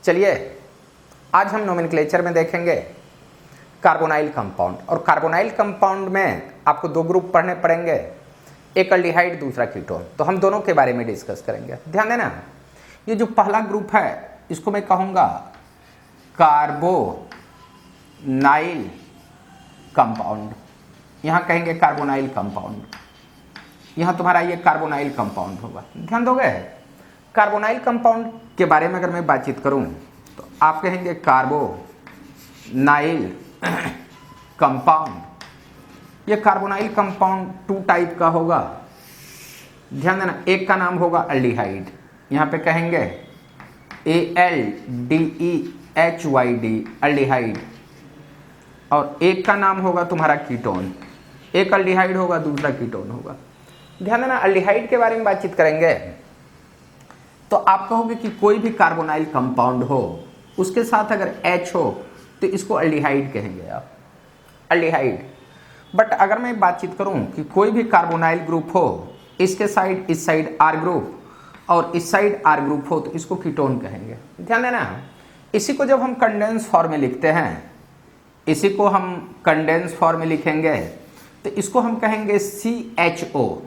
चलिए आज हम नोमेनक्लेचर में देखेंगे कार्बोनाइल कंपाउंड, और कार्बोनाइल कंपाउंड में आपको दो ग्रुप पढ़ने पड़ेंगे, एक अल्डिहाइड दूसरा कीटोन। तो हम दोनों के बारे में डिस्कस करेंगे। ध्यान देना, ये जो पहला ग्रुप है इसको मैं कहूँगा कार्बोनाइल कंपाउंड, यहाँ कहेंगे कार्बोनाइल कंपाउंड, यहाँ तुम्हारा ये कार्बोनाइल कंपाउंड होगा। ध्यान दोगे, कार्बोनाइल कंपाउंड के बारे में अगर मैं बातचीत करूं तो आप कहेंगे कार्बोनाइल कंपाउंड। ये कार्बोनाइल कंपाउंड टू टाइप का होगा। ध्यान देना, एक का नाम होगा अल्डिहाइड, यहाँ पे कहेंगे ALDEHYD अल्डिहाइड, और एक का नाम होगा तुम्हारा कीटोन। एक अल्डिहाइड होगा दूसरा कीटोन होगा। ध्यान देना, अल्डिहाइड के बारे में बातचीत करेंगे तो आप कहोगे कि कोई भी कार्बोनाइल कंपाउंड हो उसके साथ अगर H हो तो इसको अल्डिहाइड कहेंगे आप, अल्डिहाइड। बट अगर मैं बातचीत करूं कि कोई भी कार्बोनाइल ग्रुप हो, इसके साइड इस साइड R ग्रुप और इस साइड R ग्रुप हो तो इसको कीटोन कहेंगे। ध्यान देना, इसी को जब हम कंडेंस फॉर्म में लिखते हैं, इसी को हम कंडेंस फॉर्म में लिखेंगे तो इसको हम कहेंगे CHO।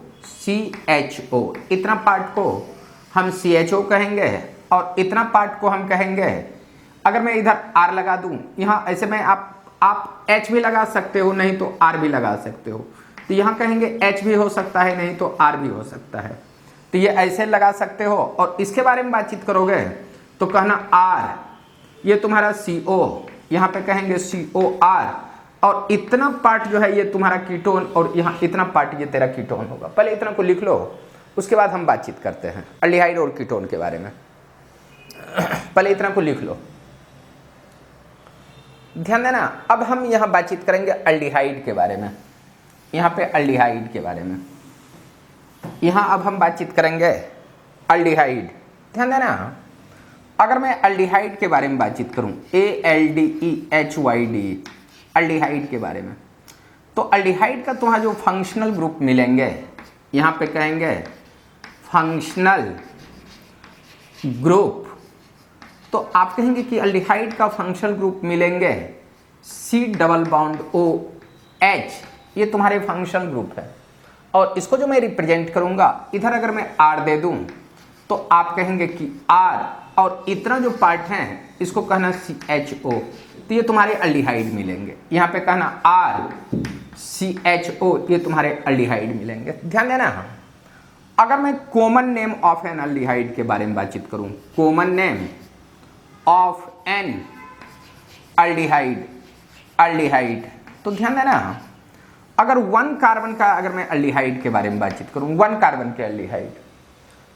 इतना पार्ट को हम CHO कहेंगे और इतना पार्ट को हम कहेंगे, अगर मैं इधर R लगा दूं, यहाँ ऐसे में आप H भी लगा सकते हो, नहीं तो R भी लगा सकते हो। तो यहाँ कहेंगे H भी हो सकता है, नहीं तो R भी हो सकता है। तो ये ऐसे लगा सकते हो। और इसके बारे में बातचीत करोगे तो कहना R, ये तुम्हारा CO, यहाँ पे कहेंगे COR, और इतना पार्ट जो है ये तुम्हारा कीटोन, और यहाँ इतना पार्ट ये तेरा कीटोन होगा। पहले इतना को लिख लो, उसके बाद हम बातचीत करते हैं अल्डिहाइड और कीटोन के बारे में। पहले इतना को लिख लो। ध्यान देना, अब हम यहाँ बातचीत करेंगे अल्डिहाइड के बारे में। यहाँ पे अल्डिहाइड के बारे में, यहाँ अब हम बातचीत करेंगे अल्डिहाइड। ध्यान देना, अगर मैं अल्डिहाइड के बारे में बातचीत करूँ, ALDEHYD अल्डिहाइड के बारे में, तो अल्डिहाइड का तुम्हारा जो फंक्शनल ग्रुप मिलेंगे, यहाँ पे कहेंगे फंक्शनल ग्रुप, तो आप कहेंगे कि अल्डिहाइड का फंक्शनल ग्रुप मिलेंगे C∆OH, ये तुम्हारे फंक्शनल ग्रुप है। और इसको जो मैं रिप्रेजेंट करूंगा, इधर अगर मैं R दे दूं तो आप कहेंगे कि R, और इतना जो पार्ट है इसको कहना CHO, तो ये तुम्हारे अल्डिहाइड मिलेंगे। यहाँ पे कहना R CHO, ये तुम्हारे अल्डिहाइड मिलेंगे। ध्यान देना, अगर मैं common name of an aldehyde के बारे में बातचीत करूं, common name of an aldehyde, तो ध्यान देना, अगर 1 कार्बन का अगर मैं अल्डिहाइड के बारे में बातचीत करूं, 1 कार्बन के अल्डिहाइड,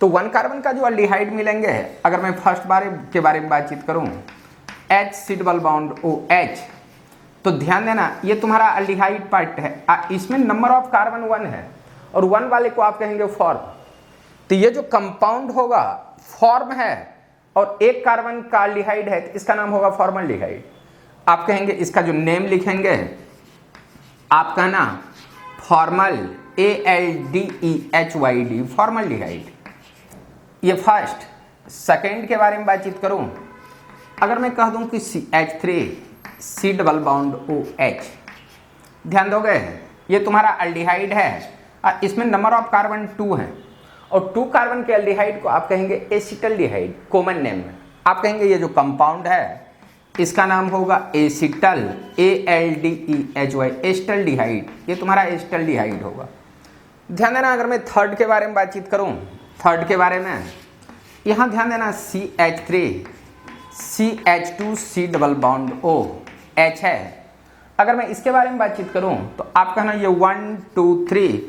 तो 1 कार्बन का जो अल्डिहाइड मिलेंगे, अगर मैं फर्स्ट बारे के बारे में बातचीत करूं H∆OH, तो ध्यान देना ये तुम्हारा अल्डिहाइड पार्ट है। इसमें नंबर ऑफ कार्बन 1 है, और 1 वाले को आप कहेंगे फॉर्म। तो ये जो कंपाउंड होगा फॉर्म है, और 1 कार्बन का अल्डिहाइड है तो इसका नाम होगा फॉर्मल्डिहाइड। आप कहेंगे, इसका जो नेम लिखेंगे आप कहना फॉर्मल, ALDEHYD फॉर्मल्डिहाइड। ये फर्स्ट। सेकेंड के बारे में बातचीत करूं, अगर मैं कह दूं कि CH3 C∆OH, ध्यान दोगे ये तुम्हारा अल्डिहाइड है, इसमें नंबर ऑफ कार्बन 2 है, और 2 कार्बन के अल्डिहाइड को आप कहेंगे एसिटल्डिहाइड। कॉमन नेम में आप कहेंगे ये जो कंपाउंड है इसका नाम होगा एसिटल, ALDEHY एस्टल्डिहाइड, ये तुम्हारा एस्टल्डिहाइड होगा। ध्यान देना, अगर मैं थर्ड के बारे में बातचीत करूं, थर्ड के बारे में, यहाँ ध्यान देना CH3 CH2 C∆OH है। अगर मैं इसके बारे में बातचीत करूं तो आप कहना ये 1 2 3,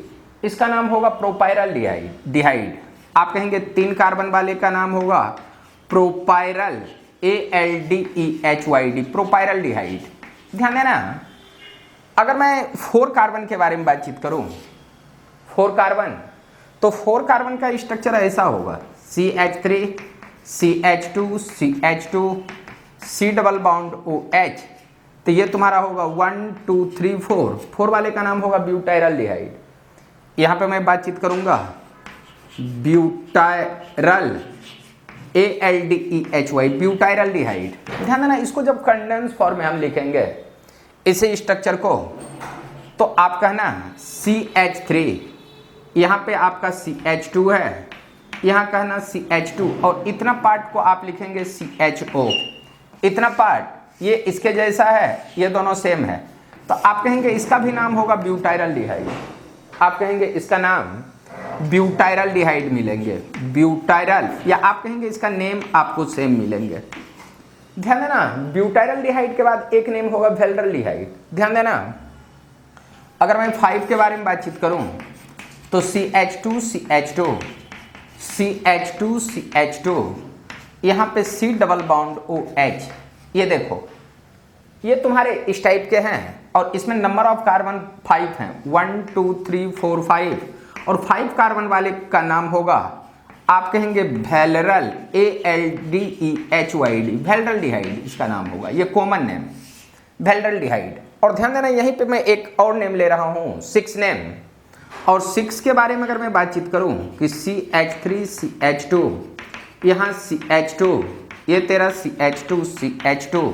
इसका नाम होगा प्रोपाइरल्डिहाइड। आप कहेंगे 3 कार्बन वाले का नाम होगा प्रोपाइरल, ALDEHYD प्रोपाइरल्डिहाइड। ध्यान देना, अगर मैं 4 कार्बन के बारे में बातचीत करूं, 4 कार्बन, तो 4 कार्बन का स्ट्रक्चर ऐसा होगा CH3 CH2 CH2 C∆OH, तो ये तुम्हारा होगा 1 2 3 4, 4 वाले का नाम होगा ब्यूटाइरल्डिहाइड। यहाँ पे मैं बातचीत करूंगा ब्यूटाइरल ALDEHY, ब्यूटाइरल्डिहाइड। ध्यान देना, इसको जब कंडेंस फॉर्म में हम लिखेंगे इसे स्ट्रक्चर को, तो आप कहना CH3, यहाँ पे आपका CH2 है, यहाँ कहना CH2, और इतना पार्ट को आप लिखेंगे CHO। इतना पार्ट ये इसके जैसा है, ये दोनों सेम है, तो आप कहेंगे इसका भी नाम होगा ब्यूटाइरल्डिहाइड। आप कहेंगे इसका नाम ब्यूटाइरल्डिहाइड मिलेंगे, ब्यूटाइरल, या आप कहेंगे इसका नेम आपको सेम मिलेंगे। ध्यान देना, ब्यूटाइरल्डिहाइड के बाद एक नेम होगा वेल्डरल्डिहाइड। ध्यान देना, अगर मैं 5 के बारे में बातचीत करूं तो CH2 CH2 CH2 CH2, यहाँ पे C डबल बॉन्ड OH। ये देखो, ये तुम्हारे इस टाइप के हैं और इसमें नंबर ऑफ कार्बन 5 हैं, 1 2 3 4 5, और 5 कार्बन वाले का नाम होगा, आप कहेंगे वेलरल, ALDEHYD, वेल्डरल्डिहाइड इसका नाम होगा, ये कॉमन नेम वेल्डरल्डिहाइड। और ध्यान देना, यहीं पे मैं एक और नेम ले रहा हूँ, 6 नेम, और 6 के बारे में अगर मैं बातचीत करूँ कि CH3 CH2, यहाँ CH2, ये तेरा CH2 CH2,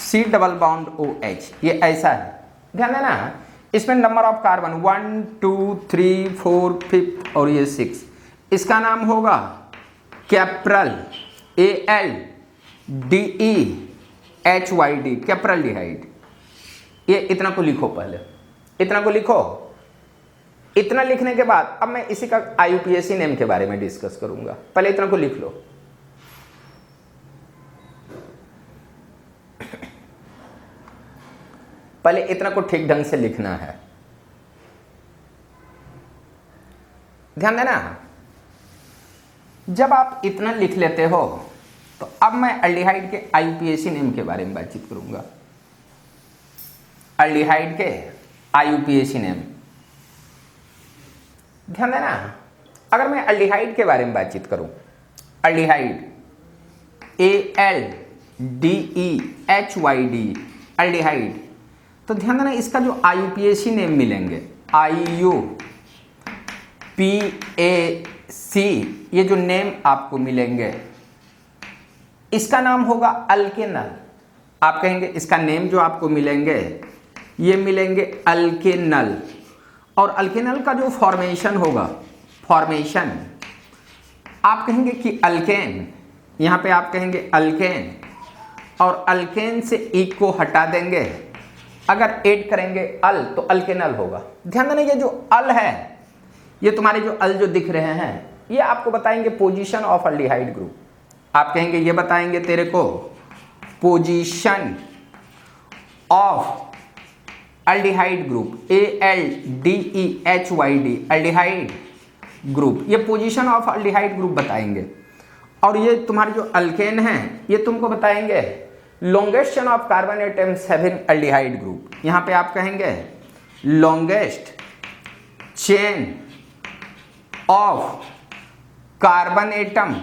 C double bond OH, ये ऐसा है। ध्यान देना, इसमें नंबर ऑफ कार्बन 1 2 3 4 5 और ये 6, इसका नाम होगा कैप्रल, ALDEHYD, कैप्रल्डिहाइड। ये इतना को लिखो, पहले इतना को लिखो। इतना लिखने के बाद अब मैं इसी का IUPAC नेम के बारे में डिस्कस करूंगा, पहले इतना को लिख लो। पहले इतना को ठीक ढंग से लिखना है। ध्यान देना, जब आप इतना लिख लेते हो तो अब मैं एल्डिहाइड के IUPAC नेम के बारे में बातचीत करूंगा। एल्डिहाइड के IUPAC नेम, ध्यान देना, अगर मैं एल्डिहाइड के बारे में बातचीत करूं, एल्डिहाइड ALDEHYD, एल्डिहाइड, तो ध्यान देना, इसका जो IUPAC नेम मिलेंगे, IUPAC, ये जो नेम आपको मिलेंगे, इसका नाम होगा अल्केनल। आप कहेंगे इसका नेम जो आपको मिलेंगे, ये मिलेंगे अल्केनल। और अल्केनल का जो फॉर्मेशन होगा, फॉर्मेशन आप कहेंगे कि अल्केन, यहाँ पे आप कहेंगे अल्केन, और अल्केन से ई को हटा देंगे, अगर ऐड करेंगे अल तो अल्केनल होगा। ध्यान देना, ये जो अल है, ये तुम्हारे जो अल जो दिख रहे हैं, ये आपको बताएंगे पोजीशन ऑफ एल्डिहाइड ग्रुप। आप कहेंगे ये बताएंगे तेरे को position of aldehyde group, ALDEHYD, aldehyde group, ये पोजीशन ऑफ एल्डिहाइड ग्रुप बताएंगे। और ये तुम्हारे जो अल्केन हैं, ये तुमको बताएंगे longest chain of carbon atoms having aldehyde group. यहाँ पे आप कहेंगे longest chain of carbon atom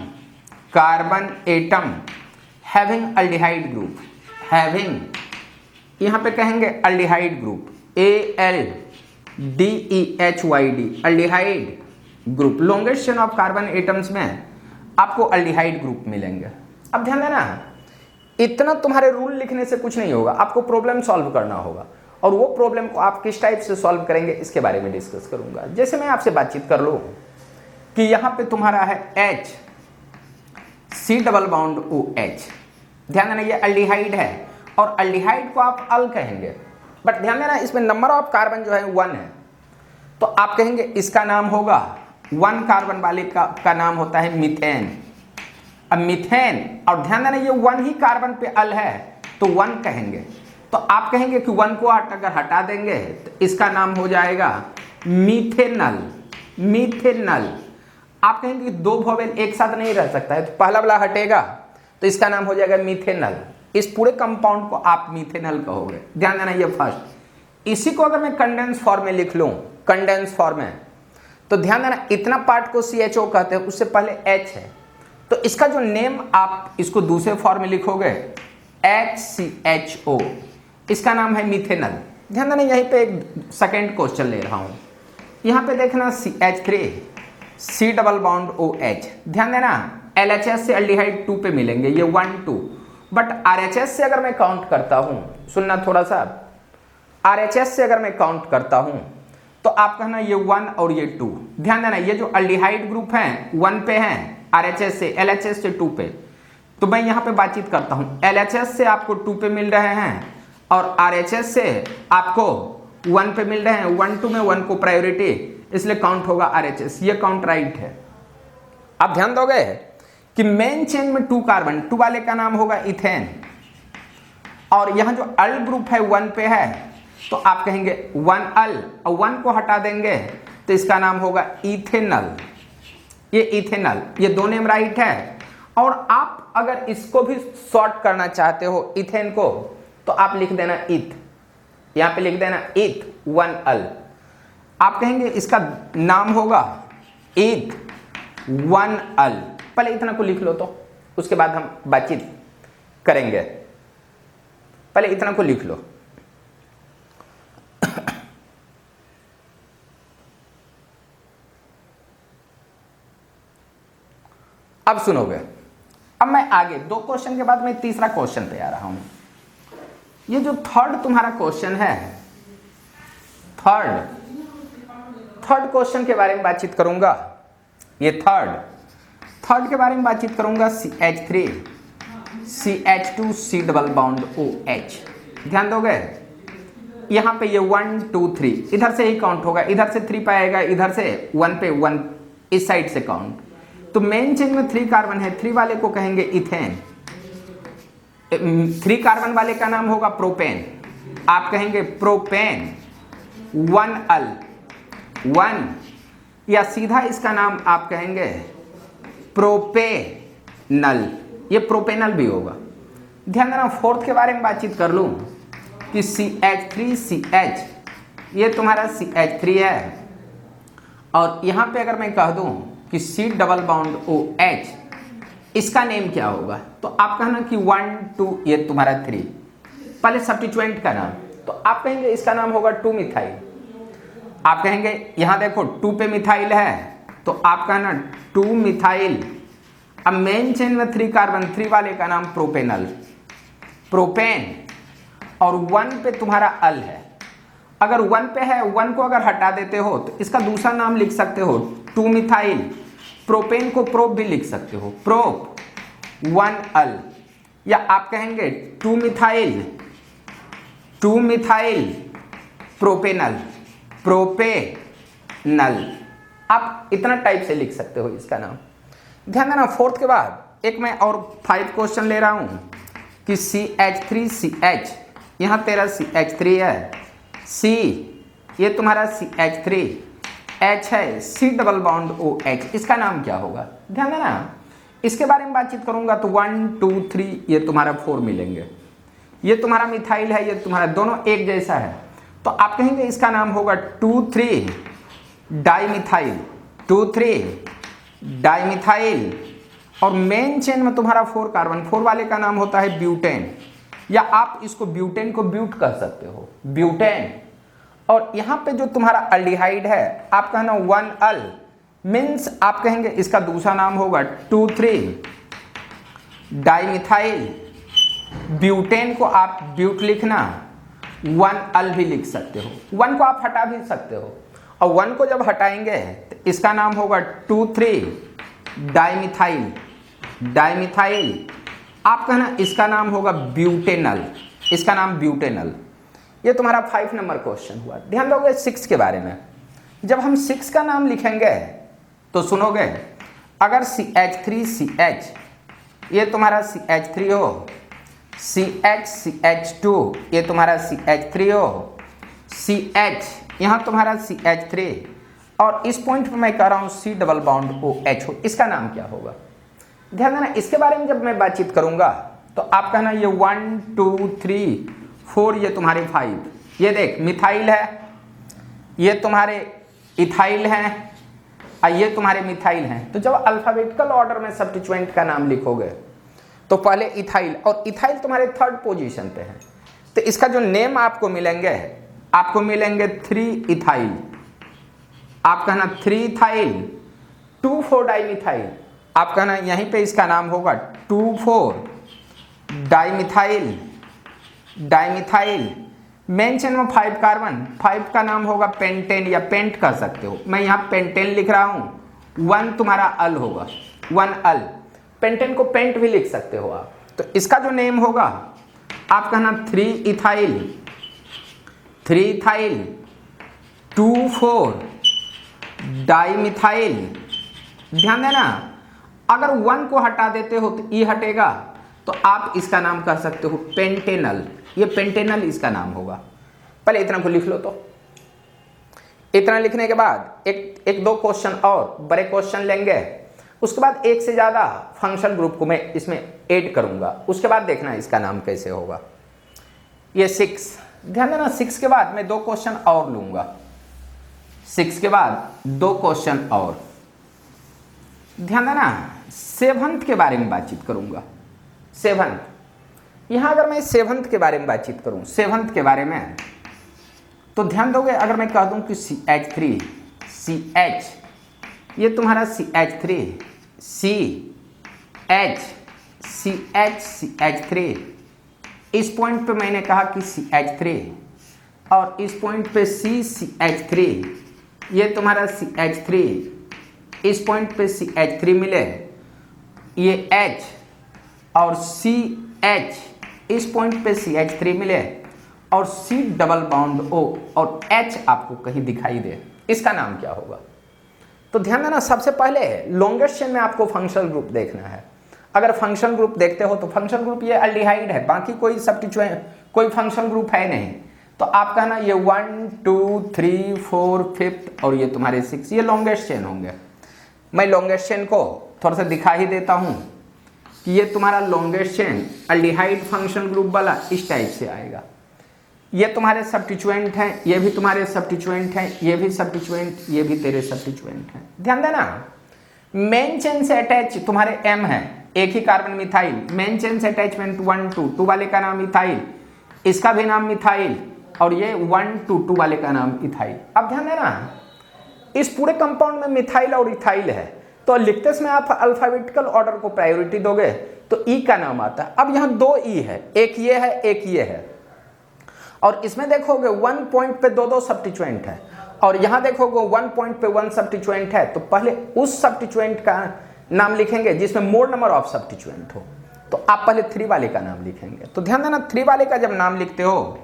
having aldehyde group, having, यहाँ पे कहेंगे aldehyde group, ALDEHYD, aldehyde group. Longest chain of carbon atoms में आपको एल्डिहाइड ग्रुप मिलेंगे। अब ध्यान देना, इतना तुम्हारे रूल लिखने से कुछ नहीं होगा, आपको प्रॉब्लम सॉल्व करना होगा, और वो प्रॉब्लम को आप किस टाइप से सॉल्व करेंगे इसके बारे में डिस्कस करूंगा। जैसे मैं आपसे बातचीत कर लूँ कि यहाँ पे तुम्हारा है H, C double bond OH। ध्यान देना, ये एल्डिहाइड है, और एल्डिहाइड को आप अल कहेंगे, बट ध्यान देना इसमें नंबर ऑफ कार्बन जो है 1 है, तो आप कहेंगे इसका नाम होगा 1 कार्बन वाले का नाम होता है मीथेन। अब मीथेन, और ध्यान देना ये 1 ही कार्बन पे अल है तो 1 कहेंगे, तो आप कहेंगे कि 1 को अगर हटा देंगे तो इसका नाम हो जाएगा मीथेनल, मीथेनल। आप कहेंगे कि 2 वोवेल एक साथ नहीं रह सकता है, तो पहला वाला हटेगा तो इसका नाम हो जाएगा मीथेनल। इस पूरे कंपाउंड को आप मीथेनल कहोगे। ध्यान देना, ये फर्स्ट। इसी को अगर मैं कंडेंस फॉर्म में लिख लूं, कंडेंस फॉर्म में, तो ध्यान देना इतना पार्ट को CHO कहते हैं, उससे पहले H है, तो इसका जो नेम आप इसको दूसरे फॉर्म में लिखोगे HCHO, इसका नाम है मीथेनल। ध्यान देना, यहीं पे एक सेकेंड क्वेश्चन ले रहा हूं, यहां पे देखना CH3 C double bond OH। ध्यान देना, LHS से एल्डिहाइड 2 पे मिलेंगे, ये 1 2। बट RHS से अगर मैं काउंट करता हूं, सुनना थोड़ा सा, RHS से अगर मैं काउंट करता हूं तो आप कहना ये 1 और ये 2। ध्यान देना, ये जो एल्डिहाइड ग्रुप हैं 1 पे हैं RHS से, LHS से 2 पे। तो मैं यहां पे बातचीत करता हूं, LHS से आपको 2 पे मिल रहे हैं और RHS से आपको 1 पे मिल रहे हैं। 1 2 में 1 को प्रायोरिटी, इसलिए काउंट होगा RHS। ये काउंट राइट है। आप ध्यान दोगे कि मेन चेन में 2 कार्बन, 2 वाले का नाम होगा इथेन, और यहां जो अल ग्रुप है 1 पे है, तो आप कहेंगे 1 अल, और 1 को हटा देंगे तो इसका नाम होगा इथेनल। ये इथेनल, ये 2 नेम राइट है। और आप अगर इसको भी शॉर्ट करना चाहते हो इथेन को, तो आप लिख देना इथ, यहां पे लिख देना इथ 1 अल। आप कहेंगे इसका नाम होगा इथ 1 अल। पहले इतना को लिख लो, तो उसके बाद हम बातचीत करेंगे। पहले इतना को लिख लो। अब सुनोगे, अब मैं आगे 2 क्वेश्चन के बाद मैं तीसरा क्वेश्चन पे आ रहा हूं। ये जो थर्ड तुम्हारा क्वेश्चन है, थर्ड क्वेश्चन के बारे में बातचीत करूंगा। ये थर्ड के बारे में बातचीत करूंगा। CH3 CH2 C double bond OH। ध्यान दोगे, यहां पे ये 1 2 3 इधर से ही काउंट होगा, इधर से 3 पाएगा, इधर से 1 पे 1 इस साइड से काउंट। तो मेन चेन में 3 कार्बन है, 3 वाले को कहेंगे इथेन। 3 कार्बन वाले का नाम होगा प्रोपेन। आप कहेंगे प्रोपेन 1 अल 1, या सीधा इसका नाम आप कहेंगे प्रोपेनल। ये प्रोपेनल भी होगा। ध्यान देना, फोर्थ के बारे में बातचीत कर लूं कि CH3CH, ये तुम्हारा CH3 है, और यहां पे अगर मैं कह दूं कि C डबल बॉन्ड OH, इसका नेम क्या होगा? तो आप कहना कि 1 2, ये तुम्हारा 3। पहले सब्स्टिट्यूएंट का नाम, तो आप कहेंगे इसका नाम होगा 2 मिथाइल। आप कहेंगे यहां देखो 2 पे मिथाइल है, तो आप कहना 2 मिथाइल। अब मेन चेन में 3 कार्बन, 3 वाले का नाम प्रोपेनल, प्रोपेन, और 1 पे तुम्हारा अल है। अगर 1 पे है, 1 को अगर हटा देते हो तो इसका दूसरा नाम लिख सकते हो 2 मिथाइल। प्रोपेन को प्रोप भी लिख सकते हो, प्रोप 1 अल, या आप कहेंगे 2 मिथाइल प्रोपेनल, प्रोपेनल। आप इतना टाइप से लिख सकते हो इसका नाम। ध्यान देना, फोर्थ के बाद एक मैं और 5 क्वेश्चन ले रहा हूं कि CH3CH, यहां तेरा CH3 है, C ये तुम्हारा CH3, H है C डबल बॉन्ड OH, इसका नाम क्या होगा? ध्यान देना, इसके बारे में बातचीत करूंगा तो 1 2 3 ये तुम्हारा 4 मिलेंगे। ये तुम्हारा मिथाइल है, ये तुम्हारा, दोनों एक जैसा है, तो आप कहेंगे इसका नाम होगा 2 3 डाइमिथाइल, 2 3 डाइमिथाइल। और मेन चेन में तुम्हारा 4 कार्बन, 4 वाले का नाम होता है ब्यूटेन, या आप इसको ब्यूटेन को ब्यूट कह सकते हो, ब्यूटेन। और यहां पे जो तुम्हारा अल्डिहाइड है, आप कहना 1 अल, मीन्स आप कहेंगे इसका दूसरा नाम होगा 2 3 डाइमिथाइल। ब्यूटेन को आप ब्यूट लिखना, 1 अल भी लिख सकते हो, 1 को आप हटा भी सकते हो, और 1 को जब हटाएंगे तो इसका नाम होगा 2 3 डाइमिथाइल, डाइमिथाइल। आप कहना इसका नाम होगा ब्यूटेनल, इसका नाम ब्यूटेनल। ये तुम्हारा 5 नंबर क्वेश्चन हुआ। ध्यान दोगे 6 के बारे में। जब हम 6 का नाम लिखेंगे तो सुनोगे, अगर CH3CH ये तुम्हारा CH3 हो, CH2 ये तुम्हारा CH3 हो, CH यहाँ तुम्हारा CH3, और इस पॉइंट पे मैं कह रहा हूँ C डबल बॉन्ड OH हो, इसका नाम क्या होगा? ध्यान देना, इसके बारे में जब मैं बातचीत करूंगा तो आप कहना ये 1 2 3 4 ये तुम्हारे 5। ये देख मिथाइल है, ये तुम्हारे इथाइल हैं, और ये तुम्हारे मिथाइल हैं। तो जब अल्फाबेटिकल ऑर्डर में सब्स्टिट्यूएंट का नाम लिखोगे तो पहले इथाइल, और इथाइल तुम्हारे 3rd पोजीशन पे है, तो इसका जो नेम आपको मिलेंगे, आपको मिलेंगे 3 इथाइल। आप कहना 3 इथाइल 2 4 डाइमिथाइल, आपका ना यहीं पे इसका नाम होगा 2,4 डाइमिथाइल डाइमिथाइल। मेन चेन में 5 कार्बन, 5 का नाम होगा पेंटेन या पेंट कह सकते हो। मैं यहाँ पेंटेन लिख रहा हूँ, 1 तुम्हारा अल होगा, 1 अल। पेंटेन को पेंट भी लिख सकते हो आप। तो इसका जो नेम होगा आपका ना 3 इथाइल 2,4 डाइमिथाइल। ध्यान देना, अगर 1 को हटा देते हो तो ई हटेगा, तो आप इसका नाम कह सकते हो पेंटेनल। ये पेंटेनल इसका नाम होगा। पहले इतना को लिख लो। तो इतना लिखने के बाद एक दो क्वेश्चन और बड़े क्वेश्चन लेंगे, उसके बाद एक से ज़्यादा फंक्शनल ग्रुप को मैं इसमें ऐड करूंगा। उसके बाद देखना इसका नाम कैसे होगा। ये 6, ध्यान देना, 6 के बाद मैं 2 क्वेश्चन और लूंगा। 6 के बाद 2 क्वेश्चन और। ध्यान देना, 7th के बारे में बातचीत करूंगा। 7th, यहां अगर मैं 7th के बारे में बातचीत करूं, 7th के बारे में, तो ध्यान दोगे, अगर मैं कह दूं कि CH3 CH, ये तुम्हारा CH3 CH3, इस पॉइंट पे मैंने कहा कि CH3, और इस पॉइंट पे CH3, ये तुम्हारा CH3, इस पॉइंट पे CH3 मिले, ये H और CH, इस पॉइंट पे CH3 मिले, और C डबल बॉन्ड O और H आपको कहीं दिखाई दे, इसका नाम क्या होगा? तो ध्यान देना, सबसे पहले लॉन्गेस्ट चेन में आपको फंक्शनल ग्रुप देखना है। अगर फंक्शनल ग्रुप देखते हो तो फंक्शनल ग्रुप ये अल्डिहाइड है, बाकी कोई सब्स्टिट्यूएंट कोई फंक्शनल ग्रुप है नहीं। तो आप कहना ये 1 2 3 4 5 और ये तुम्हारे 6, ये लॉन्गेस्ट चेन होंगे। मैं लॉन्गेस्ट चेन को थोड़ा सा दिखा ही देता हूं कि ये तुम्हारा longest chain aldehyde functional group वाला इस टाइप से आएगा। ये तुम्हारे सब्स्टिट्यूएंट हैं, ये भी तुम्हारे सब्स्टिट्यूएंट हैं, ये भी सब्स्टिट्यूएंट, ये भी तेरे सब्स्टिट्यूएंट हैं। ध्यान देना, मेन चेन से अटैच तुम्हारे M है, एक ही कार्बन मिथाइल। मेन चेन से अटैचमेंट 1 2 2 वाले का नाम मिथाइल, इसका भी नाम मिथाइल, और ये 1 2 2 वाले का नाम इथाइल। अब ध्यान देना, इस पूरे कंपाउंड में मिथाइल और इथाइल है, तो लिखते समय आप अल्फाबेटिकल ऑर्डर को प्रायोरिटी दोगे तो ई का नाम आता है। अब यहाँ 2 ई है, एक ये है एक ये है, और इसमें देखोगे 1 पॉइंट पे 2 सब्स्टिट्यूएंट है, और यहाँ देखोगे 1 पॉइंट पे 1 सब्स्टिट्यूएंट है। तो पहले उस सब्स्टिट्यूएंट का नाम लिखेंगे जिसमें मोर नंबर ऑफ सब्स्टिट्यूएंट हो, तो आप पहले 3 वाले का नाम लिखेंगे। तो ध्यान देना, 3 वाले का जब नाम लिखते हो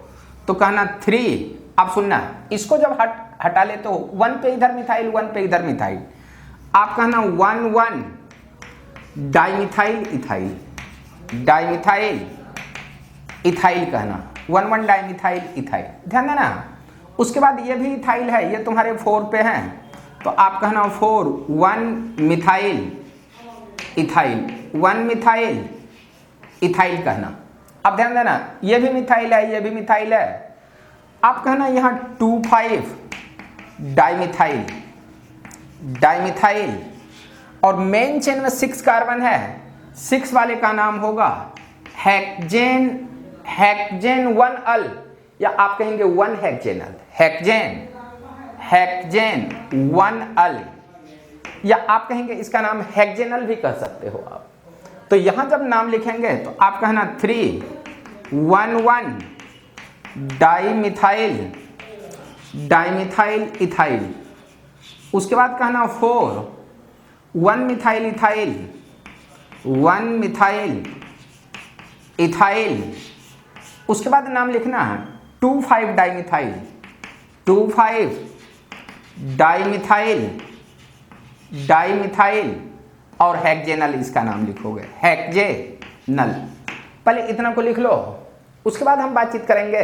तो कहना 3, आप सुनना, इसको जब हटा लेते हो, 1 पे इधर मिथाइल 1 पे इधर मिथाइल, आप कहना 1 1 डाइमिथाइल इथाइल, डाइमिथाइल इथाइल कहना, 1 1 डाइमिथाइल इथाइल। ध्यान देना, उसके बाद ये भी इथाइल है, ये तुम्हारे 4 पे हैं, तो आप कहना 4 1 मिथाइल इथाइल, 1 मिथाइल इथाइल कहना। अब ध्यान देना, ये भी मिथाइल है, ये भी मिथाइल है, आप कहना यहाँ 2 5 डाइमिथाइल, डाइमिथाइल, और मेन चेन में 6 कार्बन है, 6 वाले का नाम होगा हेक्जेन, हेक्जेन 1 अल, या आप कहेंगे 1 हेक्जेनल, हेक्जेन, हेक्जेन 1 अल, या आप कहेंगे इसका नाम हेक्जेनल भी कह सकते हो आप। तो यहां जब नाम लिखेंगे तो आप कहना 3 1 1 डाइमिथाइल, डाइमिथाइल इथाइल, उसके बाद कहना 4 1 मिथाइल इथाइल, 1 मिथाइल इथाइल, उसके बाद नाम लिखना 2 5 डाइमिथाइल, 2 5 डाइमिथाइल, डाइमिथाइल, और हेक्जेनल इसका नाम लिखोगे, हेक्जेनल। पहले इतना को लिख लो, उसके बाद हम बातचीत करेंगे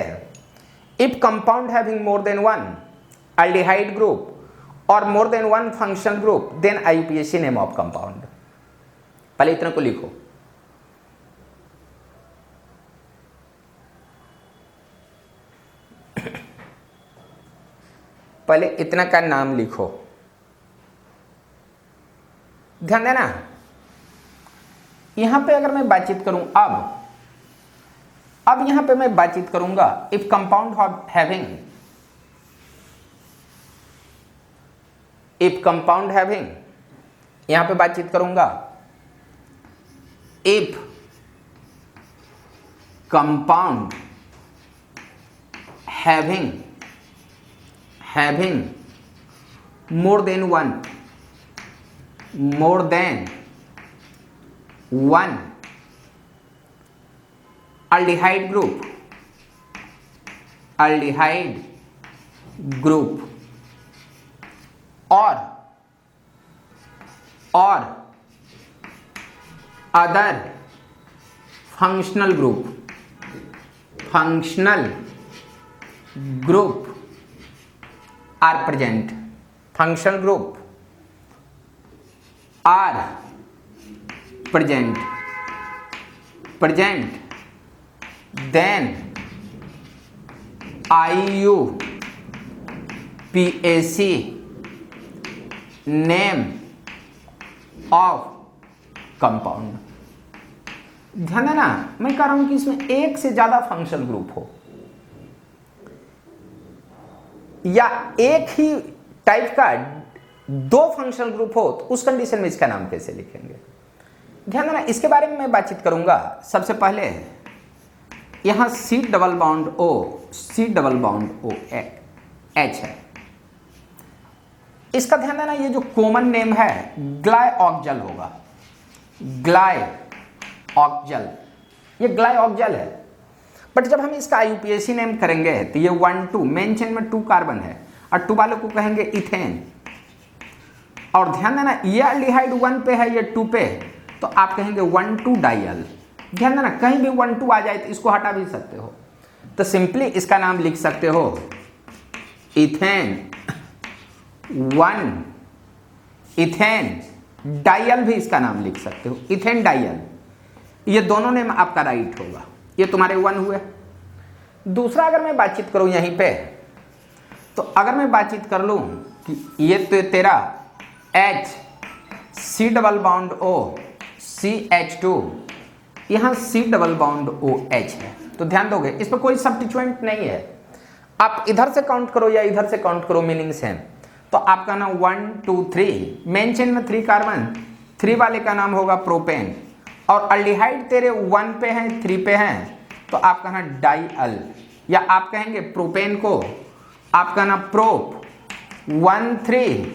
if compound having more than 1 aldehyde group or more than 1 functional group, then IUPAC name of compound। पहले इतना को लिखो। पहले इतना का नाम लिखो। ध्यान देना, यहां पे अगर मैं बातचीत करूं, अब यहां पे मैं बातचीत करूंगा if compound having, if compound having, यहां पे बातचीत करूंगा if compound having more than one aldehyde group or other functional group are present, functional group are present, then IUPAC name of compound. ध्यान देना, मैं कह रहा हूं कि इसमें एक से ज्यादा फंक्शनल ग्रुप हो या एक ही टाइप का दो फंक्शनल ग्रुप हो, तो उस कंडीशन में इसका नाम कैसे लिखेंगे। ध्यान देना, इसके बारे में मैं बातचीत करूंगा। सबसे पहले यहां C double bond O H है। इसका ध्यान देना, ये जो कॉमन नेम है ग्लाइऑक्जल होगा, ग्लाइऑक्जल, ये ग्लाइऑक्जल है। बट जब हम इसका IUPAC नेम करेंगे तो ये 1,2 मेन चेन में 2 कार्बन है और 2 वालों को कहेंगे इथेन। और ध्यान देना, ये एल्डिहाइड 1 पे है, ये 2 पे, तो आप कहेंगे 1,2 डाइयल। ध्यान देना, कहीं भी 1,2 आ जाए तो इसको हटा भी सकते हो, तो सिंपली इसका नाम लिख सकते हो इथेन 1, इथेन डाइयल भी इसका नाम लिख सकते हो, इथेन डाइयल। ये दोनों नेम आपका राइट होगा। ये तुम्हारे 1 हुए। दूसरा अगर मैं बातचीत करूं यहीं पे, तो अगर मैं बातचीत कर लूं कि ये तो तेरा H C double bond O CH2, यहां C डबल बॉन्ड OH है, तो ध्यान दोगे इस पर कोई सब्स्टिट्यूएंट नहीं है। आप इधर से काउंट करो या इधर से काउंट करो, मीनिंग सेम। तो आपका नाम 1, 2, 3, मेन चेन में 3 कार्बन, 3 वाले का नाम होगा प्रोपेन। और अल्डिहाइड तेरे 1 पे हैं, 3 पे हैं, तो आप कहना डाइअल, या आप कहेंगे प्रोपेन को आप कहना प्रोप 1,3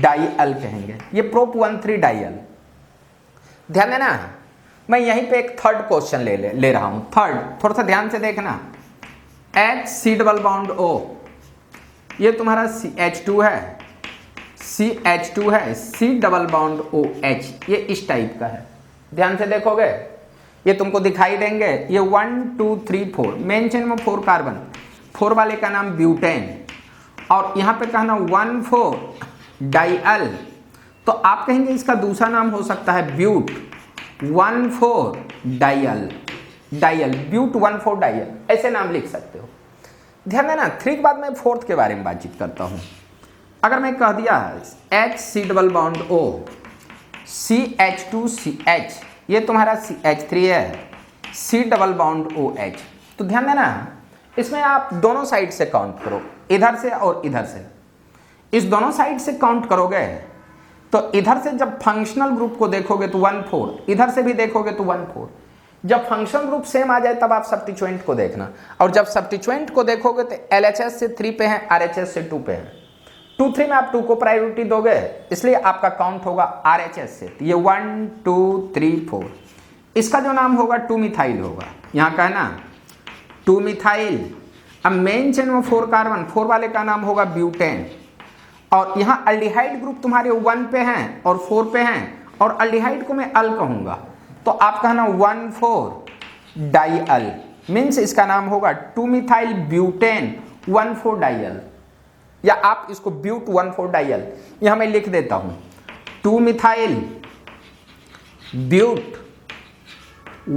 डाइअल कहेंगे। ये प्रोप 1,3 डाइअल। ध्यान देना, मैं यहीं पे एक थर्ड क्वेश्चन ले रहा हूं। थर्ड थोड़ा सा ध्यान से देखना। H C double bond O, ये तुम्हारा CH2 है, CH2 है, C डबल बॉन्ड OH, ये इस टाइप का है। ध्यान से देखोगे ये तुमको दिखाई देंगे। ये 1, 2, 3, 4 मेन चेन में 4 कार्बन, 4 वाले का नाम ब्यूटेन, और यहाँ पे कहना 1,4 डाइअल, तो आप कहेंगे इसका दूसरा नाम हो सकता है ब्यूट 1,4 डाइअल, ब्यूट 1,4 डाइअल, ऐसे नाम लिख सकते हो। ध्यान देना, 3 के बाद मैं 4th के बारे में बातचीत करता हूँ। अगर मैं कह दिया H C double bond O CH2 CH, ये तुम्हारा CH3 है, C डबल बॉन्ड OH, तो ध्यान देना इसमें आप दोनों साइड से काउंट करो, इधर से और इधर से। इस दोनों साइड से काउंट करोगे तो इधर से जब फंक्शनल ग्रुप को देखोगे तो 1,4, इधर से भी देखोगे तो 1,4। जब फंक्शनल ग्रुप सेम आ जाए तब आप सब्स्टिट्यूएंट को देखना, और जब सब्स्टिट्यूएंट को देखोगे तो LHS से 3 पे हैं, RHS से 2 पे हैं। 2, 3 में आप 2 को प्रायोरिटी दोगे, इसलिए आपका काउंट होगा RHS से। तो ये 1, 2, 3, 4, इसका जो नाम होगा 2 मिथाइल होगा। यहाँ का है ना 2 मिथाइल। अब मेन चेन में 4 कार्बन, 4 वाले का नाम होगा ब्यूटेन, और यहाँ अल्डिहाइड ग्रुप तुम्हारे 1 पे हैं और 4 पे हैं, और अल्डिहाइड को मैं अल कहूँगा, तो आप कहना 1,4 डाइअल, मीन्स इसका नाम होगा 2 मिथाइल ब्यूटेन 1,4 डाइअल, या आप इसको ब्यूट 1,4 डाइअल यहां मैं लिख देता हूं। 2 मिथाइल ब्यूट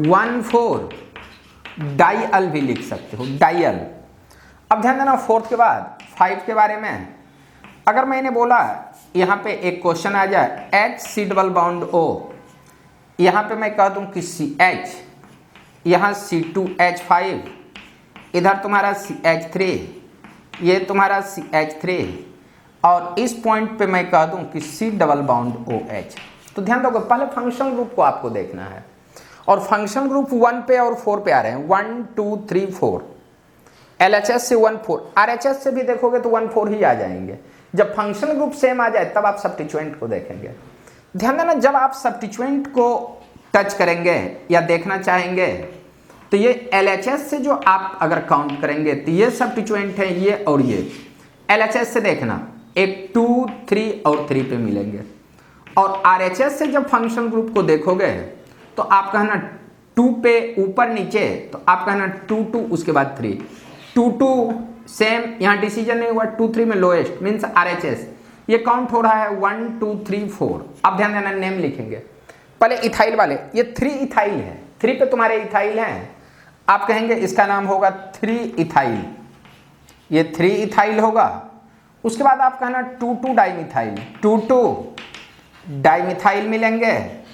1,4 डाइअल भी लिख सकते हो, डाइअल। अब ध्यान देना 4th के बाद 5 के बारे में। अगर मैंने बोला यहां पे एक क्वेश्चन आ जाए H C double bond O, यहां पे मैं कह दूं कि CH, यहां C2H5, इधर तुम्हारा CH3, ये तुम्हारा CH3, और इस पॉइंट पे मैं कह दूं कि C डबल बॉन्ड OH, तो ध्यान दोगे पहले फंक्शनल ग्रुप को आपको देखना है। और फंक्शनल ग्रुप 1 पे और 4 पे आ रहे हैं, 1 2 3 4। LHS से 1 4, RHS से भी देखोगे तो 1 4 ही आ जाएंगे। जब फंक्शनल ग्रुप सेम आ जाए तब आप सब्स्टिट्यूएंट को देखेंगे। ध्यान देना, जब आप सब्स्टिट्यूएंट को टच करेंगे या देखना चाहेंगे तो ये LHS से जो आप अगर काउंट करेंगे तो ये सब्स्टिट्यूएंट है, ये और ये। LHS से देखना, एक 2 3 और 3 पे मिलेंगे। और RHS से जब फंक्शनल ग्रुप को देखोगे तो आप कहना 2 पे ऊपर नीचे, तो आप कहना 2 2 उसके बाद 3, 2 2 सेम, यहाँ डिसीजन नहीं हुआ, 2 3 में लोएस्ट मीन्स RHS। ये काउंट हो रहा है 1 2 3 4। अब ध्यान देना, नेम लिखेंगे पहले इथाइल वाले, ये 3 इथाइल है, 3 पे तुम्हारे इथाइल हैं, आप कहेंगे इसका नाम होगा 3 इथाइल, ये 3 इथाइल होगा। उसके बाद आप कहना 2 2 डाइमिथाइल, 2 2 डाइमिथाइल मिलेंगे।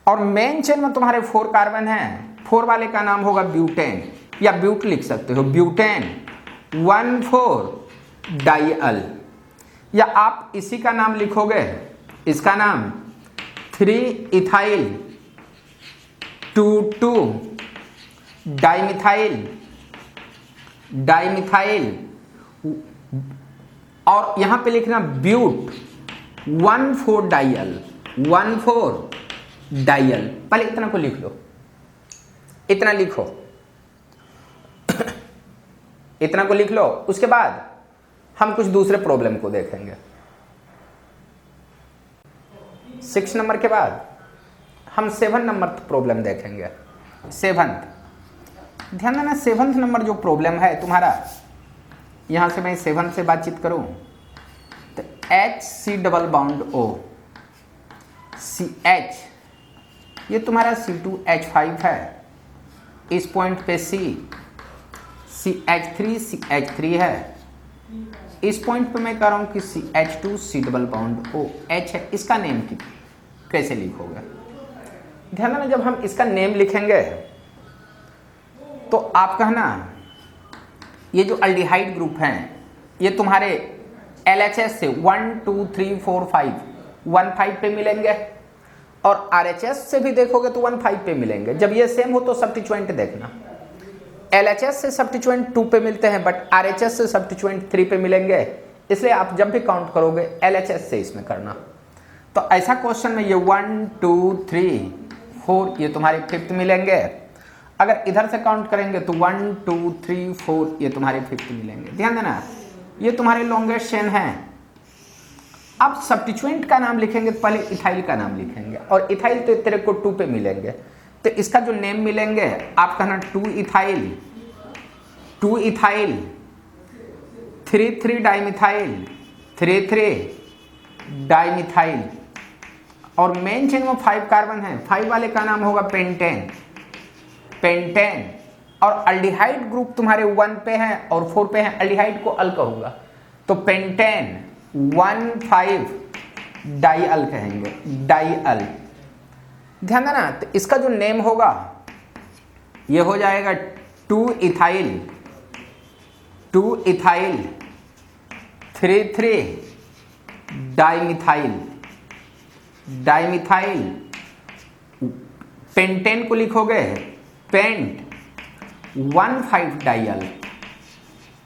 और मेन चेन में तुम्हारे 4 कार्बन हैं, 4 वाले का नाम होगा ब्यूटेन, या ब्यूट लिख सकते हो, ब्यूटेन 1 4 डाइअल। या आप इसी का नाम लिखोगे, इसका नाम 3 इथाइल 2 2 डाइमिथाइल, डाइमिथाइल। और यहां पे लिखना ब्यूट 1 4 डाइअल, 1 4 डाइअल। पहले इतना को लिख लो, इतना लिखो इतना को लिख लो। उसके बाद हम कुछ दूसरे प्रॉब्लम को देखेंगे। 6 नंबर के बाद हम 7 नंबर प्रॉब्लम देखेंगे। 7th, ध्यान देना, 7th नंबर जो प्रॉब्लम है तुम्हारा, यहां से मैं 7 से बातचीत करूं तो HC double bond O CH, ये तुम्हारा C2H5 है, इस पॉइंट पे CH3 है, इस पॉइंट पे मैं कह रहा हूं कि CH2 C double bond OH है। इसका नेम कैसे लिखोगे? ध्यान देना, जब हम इसका नेम लिखेंगे तो आप कहना ये जो अल्डिहाइड ग्रुप हैं ये तुम्हारे LHS से 1 2 3 4 5 1 5 पे मिलेंगे, और RHS से भी देखोगे तो 1 5 पे मिलेंगे। जब ये सेम हो तो सब्स्टिट्यूएंट देखना, LHS से सब्स्टिट्यूएंट 2 पे मिलते हैं बट RHS से सब्स्टिट्यूएंट 3 पे मिलेंगे, इसलिए आप जब भी काउंट करोगे LHS से इसमें करना। तो ऐसा क्वेश्चन में ये 1 2 3 4 ये तुम्हारे 5th मिलेंगे। अगर इधर से काउंट करेंगे तो 1 2 3 4 ये तुम्हारे 5th मिलेंगे। ध्यान देना, ये तुम्हारे लॉन्गेस्ट चेन है। अब सब्स्टिट्यूएंट का नाम लिखेंगे तो पहले इथाइल का नाम लिखेंगे, और इथाइल तो तेरे को 2 पे मिलेंगे, तो इसका जो नेम मिलेंगे आप कहना 2 इथाइल 3 3 डाइमिथाइल 3 3 डाइमिथाइल। और मेन चेन में 5 कार्बन है, 5 वाले का नाम होगा पेंटेन, पेंटेन। और अल्डिहाइड ग्रुप तुम्हारे 1 पे है और 4 पे है, अल्डिहाइड को अल कहूंगा, तो पेंटेन 1 5 डाइअल कहेंगे, डाइअल। ध्यान देना, तो इसका जो नेम होगा ये हो जाएगा 2 इथाइल 3 3 डाइमिथाइल, डाइमिथाइल। पेंटेन को लिखोगे पेंट 1 5 डाइअल,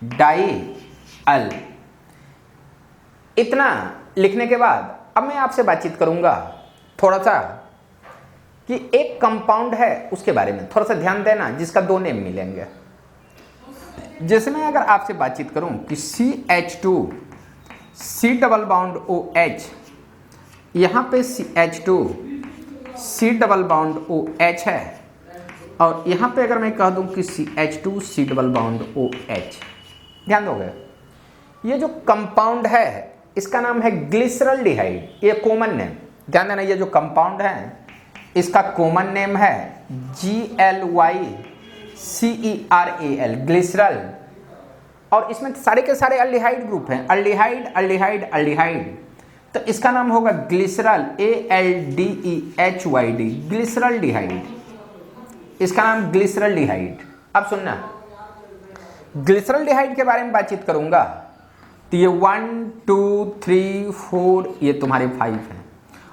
डाइअल। इतना लिखने के बाद अब मैं आपसे बातचीत करूंगा थोड़ा सा कि एक कंपाउंड है उसके बारे में, थोड़ा सा ध्यान देना, जिसका 2 नेम मिलेंगे। जैसे मैं अगर आपसे बातचीत करूं कि CH2 C double bond OH, यहां पे CH2 C double bond OH है, और यहां पे अगर मैं कह दूं कि CH2 C double bond OH, ध्यान दोगे, ये जो कंपाउंड है इसका नाम है ग्लिसरल्डिहाइड, ये कॉमन नेम। ध्यान देना, ये जो कंपाउंड है इसका कॉमन नेम है GLYCERAL, ग्लिसरल। और इसमें सारे के सारे अल्डिहाइड ग्रुप हैं, अल्डिहाइड अल्डिहाइड अल्डिहाइड, तो इसका नाम होगा ग्लिसरल, ALDEHYD, ग्लिसरल्डिहाइड। इसका नाम ग्लिसरल्डिहाइड। अब सुनना, ग्लिसरल्डिहाइड के बारे में बातचीत करूंगा तो ये 1 2 3 4 ये तुम्हारे 5 हैं,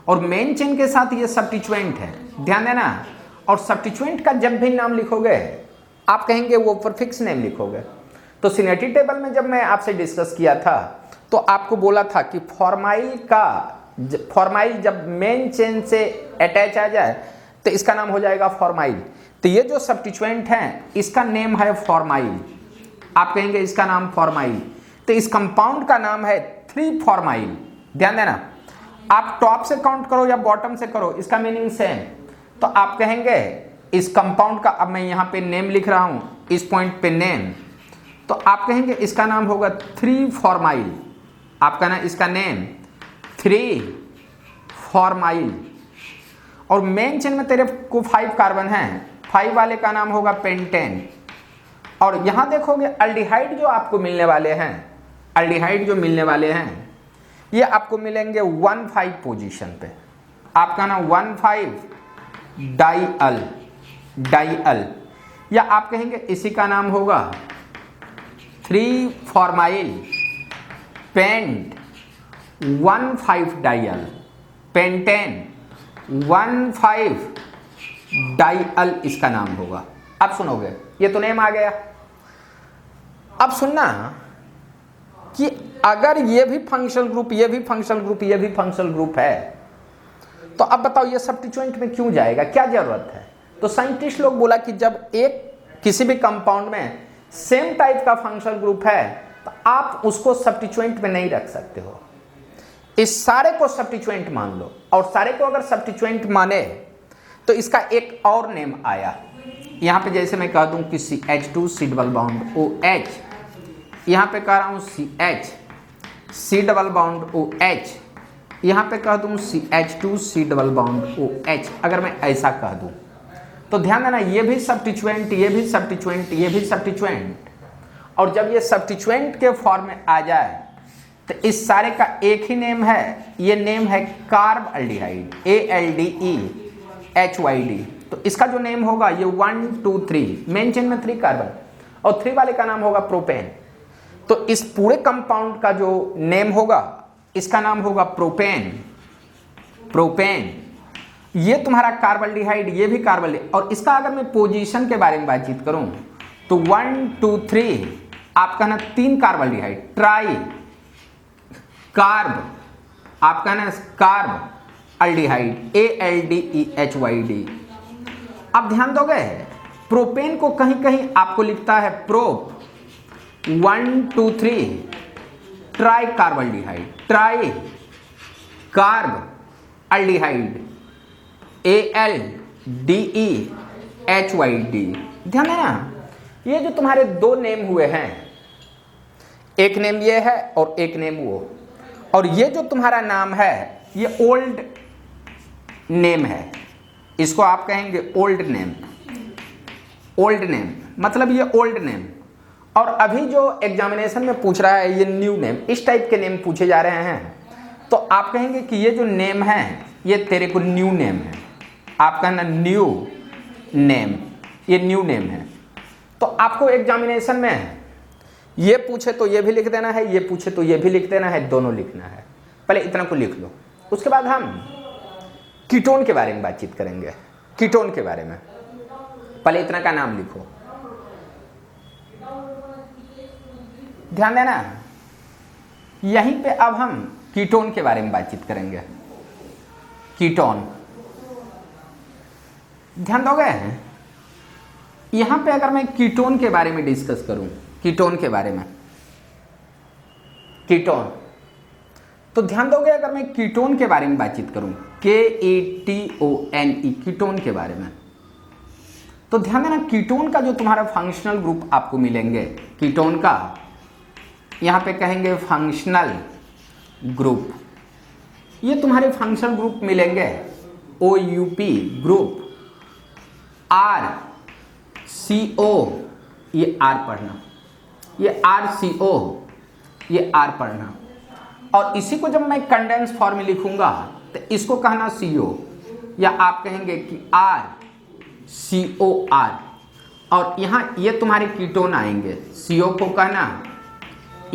और मेन चेन के साथ ये सब्स्टिट्यूएंट है। ध्यान देना, और सब्स्टिट्यूएंट का जब भी नाम लिखोगे आप कहेंगे वो प्रीफिक्स नेम लिखोगे। तो सिनेटी टेबल में जब मैं आपसे डिस्कस किया था तो आपको बोला था कि फॉर्माइल जब मेन चेन से अटैच आ जाए तो इसका नाम हो जाएगा फॉर्माइल। तो ये जो सब्स्टिट्यूएंट है इसका नेम है फॉर्माइल, आप कहेंगे इसका नाम फॉर्माइल। तो इस कंपाउंड का नाम है 3 फॉर्माइल। ध्यान देना, आप टॉप से काउंट करो या बॉटम से करो इसका मीनिंग सेम। तो आप कहेंगे इस कंपाउंड का, अब मैं यहाँ पे नेम लिख रहा हूँ इस पॉइंट पे नेम, तो आप कहेंगे इसका नाम होगा 3 फॉर्माइल। आपका ना इसका नेम 3 फॉर्माइल। और मेन चेन में तेरे को 5 कार्बन हैं, 5 वाले का नाम होगा पेंटेन। और यहाँ देखोगे अल्डिहाइड जो आपको मिलने वाले हैं, अल्डिहाइड जो मिलने वाले हैं ये आपको मिलेंगे 1,5 पोजीशन पे। आपका ना 1,5 डाइअल, या आप कहेंगे इसी का नाम होगा 3 फॉर्माइल पेंट 1,5 डाइअल, पेंटेन 1,5 डाइअल इसका नाम होगा। अब सुनोगे, ये तो नेम आ गया। अब सुनना कि अगर ये भी फंक्शनल ग्रुप, ये भी फंक्शनल ग्रुप, ये भी फंक्शनल ग्रुप है तो अब बताओ ये सब्स्टिट्यूएंट में क्यों जाएगा, क्या जरूरत है? तो साइंटिस्ट लोग बोला कि जब एक किसी भी कंपाउंड में सेम टाइप का फंक्शनल ग्रुप है तो आप उसको सब्स्टिट्यूएंट में नहीं रख सकते हो। इस सारे को सब्स्टिट्यूएंट मान लो, और सारे को अगर सब्स्टिट्यूएंट माने तो इसका एक और नेम आया। यहाँ पे जैसे मैं कह दूं कि CH2 C double bond OH, यहाँ पे कह रहा हूँ CH C double bond OH, यहाँ पे कह दूँ CH2 C double bond OH। अगर मैं ऐसा कह दूँ तो ध्यान देना ये भी सब्स्टिट्यूएंट, ये भी सब्स्टिट्यूएंट, ये भी सब्स्टिट्यूएंट, और जब ये सब्स्टिट्यूएंट के फॉर्म में आ जाए तो इस सारे का एक ही नेम है, ये नेम है कार्ब अल्डिहाइड, ALDEHYD। तो इसका जो नेम होगा ये 1 2 3, मेन चेन में 3 कार्बन, और 3 वाले का नाम होगा प्रोपेन। तो इस पूरे कंपाउंड का जो नेम होगा इसका नाम होगा प्रोपेन। प्रोपेन ये तुम्हारा कार्बल्डिहाइड, ये भी कार्बल। और इसका अगर मैं पोजीशन के बारे में बातचीत करूं तो 1 2 3 आपका ना 3 कार्बल्डिहाइड, ट्राई कार्ब, आपका ना कार्ब अल्डिहाइड ALDEHYD। अब ध्यान दोगे प्रोपेन को कहीं कहीं आपको लिखता है prop 1 2 3 tri carbaldehyde, tri carb aldehyde ALDEHYD। ध्यान देना ये जो तुम्हारे 2 नेम हुए हैं, एक नेम ये है और एक नेम वो, और ये जो तुम्हारा नाम है ये ओल्ड नेम है, इसको आप कहेंगे ओल्ड नेम। ओल्ड नेम मतलब ये ओल्ड नेम, और अभी जो एग्जामिनेशन में पूछ रहा है ये न्यू नेम, इस टाइप के नेम पूछे जा रहे हैं। तो आप कहेंगे कि ये जो नेम है ये तेरे को न्यू नेम है, आपका ना न्यू नेम, ये न्यू नेम है। तो आपको एग्जामिनेशन में ये पूछे तो ये भी लिख देना है, ये पूछे तो ये भी लिख देना है, दोनों लिखना है। पहले इतना को लिख लो, उसके बाद हम कीटोन के बारे में बातचीत करेंगे। कीटोन के बारे में पहले इतना का नाम लिखो, ध्यान देना। यहीं पे अब हम कीटोन के बारे में बातचीत करेंगे। कीटोन ध्यान दोगे, यहां पे अगर मैं कीटोन के बारे में डिस्कस करूं, कीटोन के बारे में, कीटोन, तो ध्यान दोगे अगर मैं कीटोन के बारे में बातचीत करूं, KETONE, कीटोन के बारे में, तो ध्यान देना कीटोन का जो तुम्हारा फंक्शनल ग्रुप आपको मिलेंगे, कीटोन का यहां पे कहेंगे फंक्शनल ग्रुप, ये तुम्हारे फंक्शनल ग्रुप मिलेंगे OUP ग्रुप, RCO, ये R पढ़ना, ये RCO, ये R पढ़ना, और इसी को जब मैं कंडेंस फॉर्म में लिखूंगा तो इसको कहना CO, या आप कहेंगे कि RCOR, और यहाँ ये तुम्हारे कीटोन आएंगे, CO को कहना,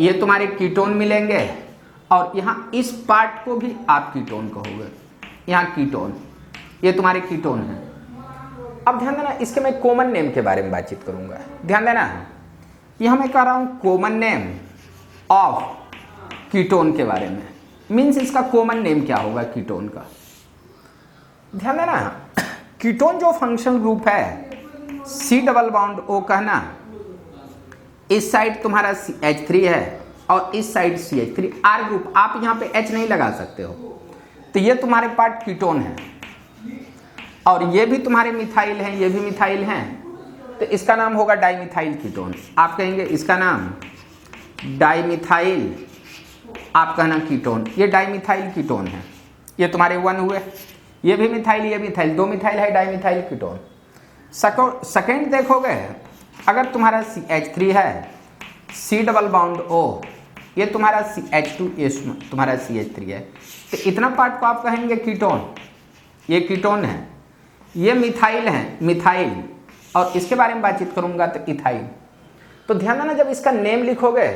ये तुम्हारे कीटोन मिलेंगे, और यहाँ इस पार्ट को भी आप कीटोन कहोगे, यहाँ कीटोन, ये तुम्हारे कीटोन है। अब ध्यान देना, इसके मैं कॉमन नेम के बारे में बातचीत करूंगा। ध्यान देना, यहां मैं कह रहा हूं कॉमन नेम ऑफ कीटोन के बारे में। मीन्स इसका कॉमन नेम क्या होगा कीटोन का। ध्यान देना, कीटोन जो फंक्शनल ग्रुप है C डबल बॉन्ड O कहना, इस साइड तुम्हारा CH3 है और इस साइड CH3 R ग्रुप, आप यहाँ पे H नहीं लगा सकते हो, तो ये तुम्हारे पार्ट कीटोन है और ये भी तुम्हारे मिथाइल हैं, ये भी मिथाइल हैं, तो इसका नाम होगा डाइमिथाइल कीटोन। आप कहेंगे इसका नाम डाइमिथाइल, आप कहना कीटोन, ये डाइमिथाइल कीटोन है। ये तुम्हारे 1 हुए, ये भी मिथाइल, ये मिथाइल, 2 मिथाइल है, डाइमिथाइल कीटोन। सेकेंड देखोगे, अगर तुम्हारा CH3 है, C डबल बॉन्ड O, ये तुम्हारा CH2, ये तुम्हारा CH3 है, तो इतना पार्ट को आप कहेंगे कीटोन, ये कीटोन है। ये मिथाइल है, मिथाइल, और इसके बारे में बातचीत करूंगा तो इथाइल। तो ध्यान देना, जब इसका नेम लिखोगे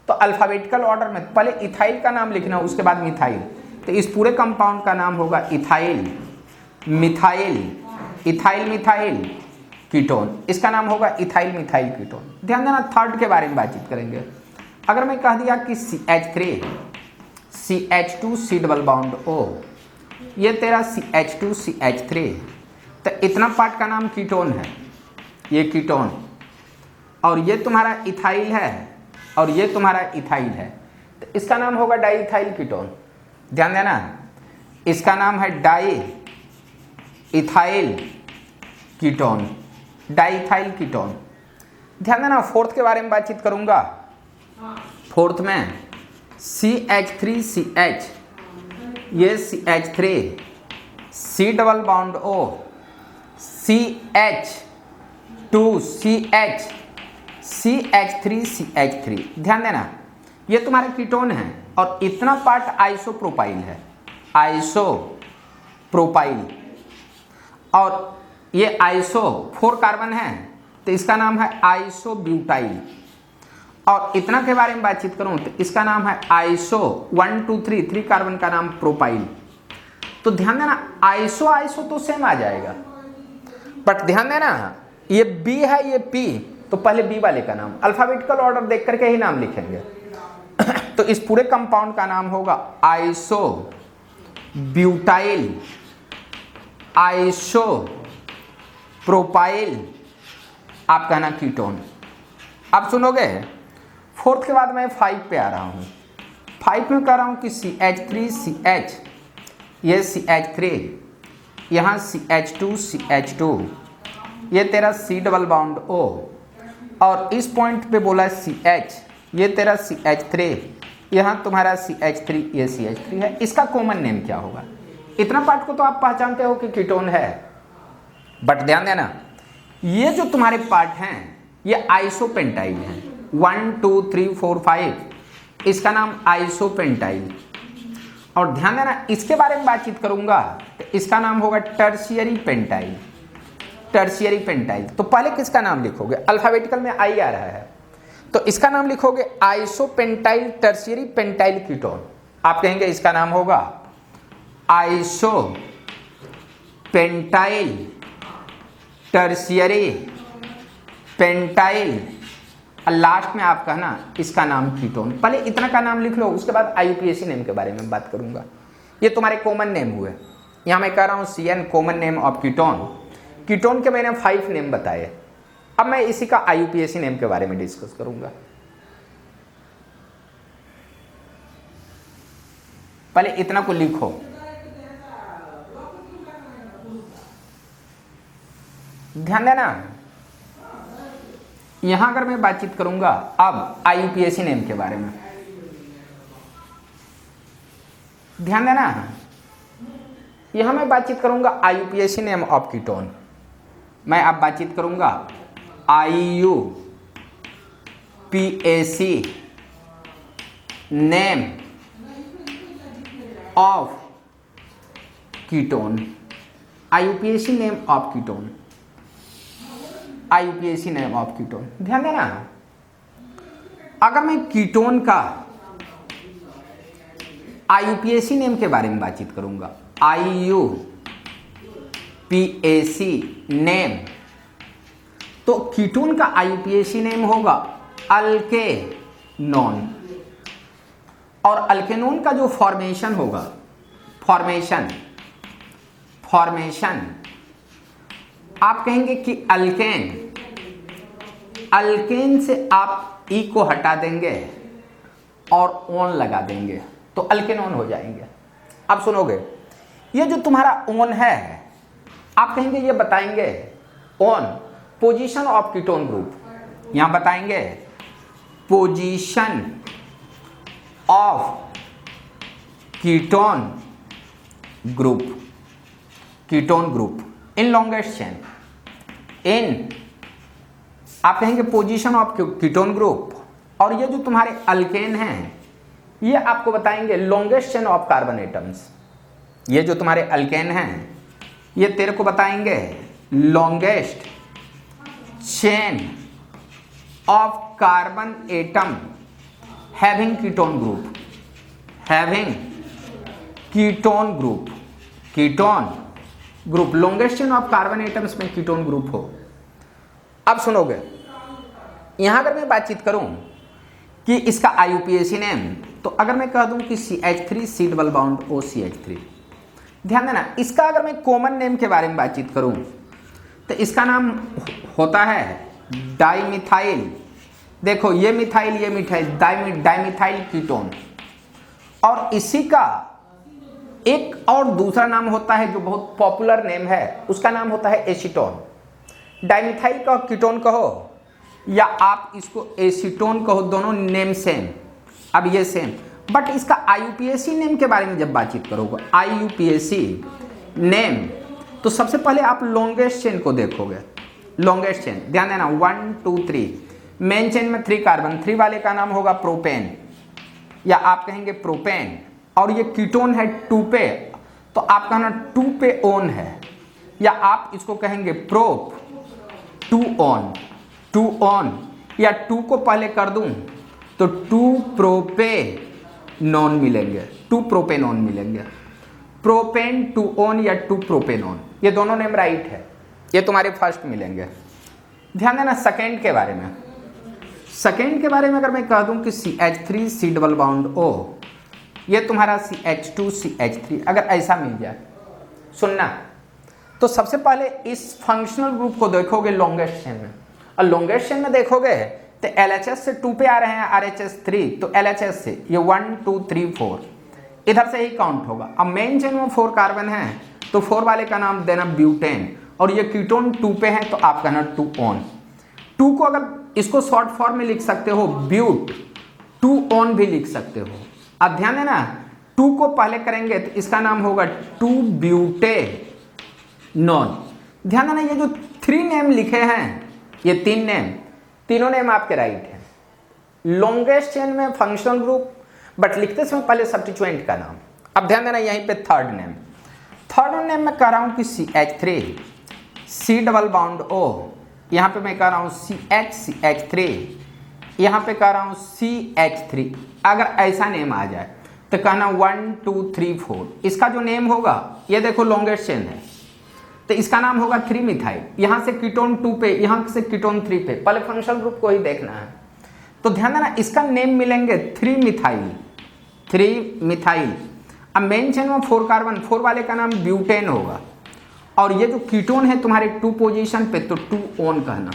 तो अल्फाबेटिकल ऑर्डर में पहले इथाइल का नाम लिखना, उसके बाद मिथाइल, तो इस पूरे कंपाउंड का नाम होगा ethyl methyl, ethyl methyl ketone, इसका नाम होगा इथाइल मिथाइल कीटोन। ध्यान देना, थर्ड के बारे में बातचीत करेंगे। अगर मैं कह दिया कि CH3 CH2 C double bond O, ये तेरा CH2 CH3, तो इतना पार्ट का नाम कीटोन है, ये कीटोन, और ये तुम्हारा इथाइल है और ये तुम्हारा इथाइल है, तो इसका नाम होगा डाइइथाइल कीटोन। ध्यान देना, इसका नाम है di ethyl ketone, diethyl ketone. ध्यान देना, फोर्थ के बारे में बातचीत करूंगा। फोर्थ में CH3CH, ये CH3 C double bond O, CH2CH, CH3CH3। ध्यान देना, ये तुम्हारे कीटोन है और इतना पार्ट आइसोप्रोपाइल है, आइसोप्रोपाइल, और ये आइसो 4 कार्बन है, तो इसका नाम है आइसोब्यूटाइल। और इतना के बारे में बातचीत करूं तो इसका नाम है आइसो 1 2 3 कार्बन का नाम प्रोपाइल। तो ध्यान देना, आइसो आइसो तो सेम आ जाएगा, बट ध्यान देना, ये B है, ये P, तो पहले B वाले का नाम अल्फाबेटिकल ऑर्डर देख करके ही नाम लिखेंगे। तो इस पूरे कंपाउंड का नाम होगा आइसो ब्यूटाइल, आइसो प्रोपाइल, आप कहना कीटोन। अब सुनोगे, फोर्थ के बाद मैं 5 पे आ रहा हूं। 5 में कह रहा हूं कि CH3CH, ये CH3, यहाँ CH2CH2, ये तेरा C डबल बॉन्ड O, और इस पॉइंट पे बोला CH, ये तेरा CH3, यहाँ तुम्हारा CH3, ये CH3 है। इसका कॉमन नेम क्या होगा? इतना पार्ट को तो आप पहचानते हो कि कीटोन है, बट ध्यान देना, ये जो तुम्हारे पार्ट हैं ये आइसोपेंटाइल हैं, 1 2 3 4 5, इसका नाम आइसोपेंटाइल। और ध्यान देना, इसके बारे में बातचीत करूंगा तो इसका नाम होगा टर्शियरी पेंटाइल, टर्शियरी पेंटाइल। तो पहले किसका नाम लिखोगे? अल्फाबेटिकल में आई आ रहा है, तो इसका नाम लिखोगे आइसोपेंटाइल टर्शियरी पेंटाइल कीटोन। आप कहेंगे इसका नाम होगा आइसोपेंटाइल टर्शियरी पेंटाइल, और लास्ट में आप कहना इसका नाम कीटोन। पहले इतना का नाम लिख लो, उसके बाद IUPAC नेम के बारे में बात करूंगा। ये तुम्हारे कॉमन नेम हुए। यहाँ मैं कह रहा हूँ CN common name of ketone. Ketone के मैंने 5 नेम बताए, अब मैं इसी का IUPAC नेम के बारे में डिस्कस करूंगा। पहले इतना को लिखो। ध्यान देना, यहां अगर मैं बातचीत करूंगा अब IUPAC नेम के बारे में, ध्यान देना, यहां मैं बातचीत करूंगा IUPAC नेम ऑफ कीटोन। मैं अब बातचीत करूंगा IUPAC name of ketone, IUPAC name of ketone, IUPAC name of ketone. ध्यान देना, अगर मैं कीटोन का IUPAC नेम के बारे में बातचीत करूंगा, IUPAC PAC नेम, तो कीटोन का IUPAC नेम होगा अल्केनोन। और अल्केनोन का जो फॉर्मेशन होगा, फॉर्मेशन आप कहेंगे कि अल्केन, अल्केन से आप ई को हटा देंगे और ओन लगा देंगे तो अल्केनोन हो जाएंगे। अब सुनोगे, ये जो तुम्हारा ओन है, आप कहेंगे ये बताएंगे on position of ketone group, यहां बताएंगे position of ketone group in longest chain, इन आप कहेंगे पोजीशन ऑफ कीटोन ग्रुप। और ये जो तुम्हारे अल्केन हैं, ये आपको बताएंगे longest chain of carbon atoms. ये जो तुम्हारे अल्केन हैं, ये तेरे को बताएंगे longest chain of carbon atom having ketone group, longest chain of carbon atoms में कीटोन ग्रुप हो। अब सुनोगे, यहां अगर मैं बातचीत करूं कि इसका IUPAC नेम, तो अगर मैं कह दूं कि CH3 C double bond OCH3, ध्यान देना, इसका अगर मैं कॉमन नेम के बारे में बातचीत करूं तो इसका नाम होता है डाइमिथाइल। देखो ये मिथाइल, ये मिथाइल, डाइमिथाइल कीटोन। और इसी का एक और दूसरा नाम होता है जो बहुत पॉपुलर नेम है, उसका नाम होता है एसीटोन। डाइमिथाइल का कीटोन कहो या आप इसको एसीटोन कहो, दोनों नेम सेम। अब ये सेम, बट इसका IUPAC नेम के बारे में जब बातचीत करोगे, IUPAC नेम, तो सबसे पहले आप लॉन्गेस्ट चेन को देखोगे। लॉन्गेस्ट चेन ध्यान देना, 1 2 3, मेन चेन में 3 कार्बन, 3 वाले का नाम होगा प्रोपेन या आप कहेंगे प्रोपेन। और ये कीटोन है 2 पे, तो आप कहना 2 पे ओन है, या आप इसको कहेंगे प्रोप 2 ऑन, या 2 को पहले कर दूं तो 2 प्रोपेनॉन मिलेंगे, 2 प्रोपेनॉन मिलेंगे, प्रोपेन 2 ऑन या 2 प्रोपेनॉन, ये दोनों नेम राइट है, ये तुम्हारे फर्स्ट मिलेंगे। ध्यान देना सेकेंड के बारे में, सेकेंड के बारे में अगर मैं कह दूं कि CH3 C double bond O, ये तुम्हारा CH2 CH3 अगर ऐसा मिल जाए, सुनना, तो सबसे पहले इस फंक्शनल ग्रुप को देखोगे लॉन्गेस्ट चेन में, और लॉन्गेस्ट चेन में देखोगे तो LHS से 2 पे आ रहे हैं, RHS 3, तो LHS से ये 1 2 3 4 इधर से ही काउंट होगा। अब मेन चेन में 4 कार्बन है, तो 4 वाले का नाम देना ब्यूटेन, और ये कीटोन 2 पे है तो आप कहना 2 ऑन। 2 को अगर इसको शॉर्ट फॉर्म में लिख सकते हो ब्यूट, 2 ऑन भी लिख सकते हो। अब ध्यान देना, 2 को पहले करेंगे तो इसका नाम होगा 2 ब्यूटेनॉन। ध्यान देना, ये जो 3 नेम लिखे हैं, ये 3 नेम, तीनों नेम आपके राइट हैं। लॉन्गेस्ट चेन में फंक्शनल ग्रुप, बट लिखते समय पहले सब्स्टिट्यूएंट का नाम। अब ध्यान देना, यहीं पे थर्ड नेम में कह रहा हूं कि CH3 C double bond O, यहां पे मैं कह रहा हूं CH3, यहां पे कह रहा हूं CH3। अगर ऐसा नेम आ जाए तो कहना 1 2 3 4, इसका जो नेम होगा, ये देखो लॉन्गेस्ट चेन है तो इसका नाम होगा 3 मिथाइल, यहां से कीटोन 2 पे, यहां से कीटोन 3 पे, पहले फंक्शनल ग्रुप को ही देखना है। तो ध्यान देना, इसका नेम मिलेंगे 3 मिथाइल। अब मेन चेन में 4 कार्बन, 4 वाले का नाम ब्यूटेन होगा, और ये जो कीटोन है तुम्हारे 2 पोजीशन पे, तो 2 ऑन कहना,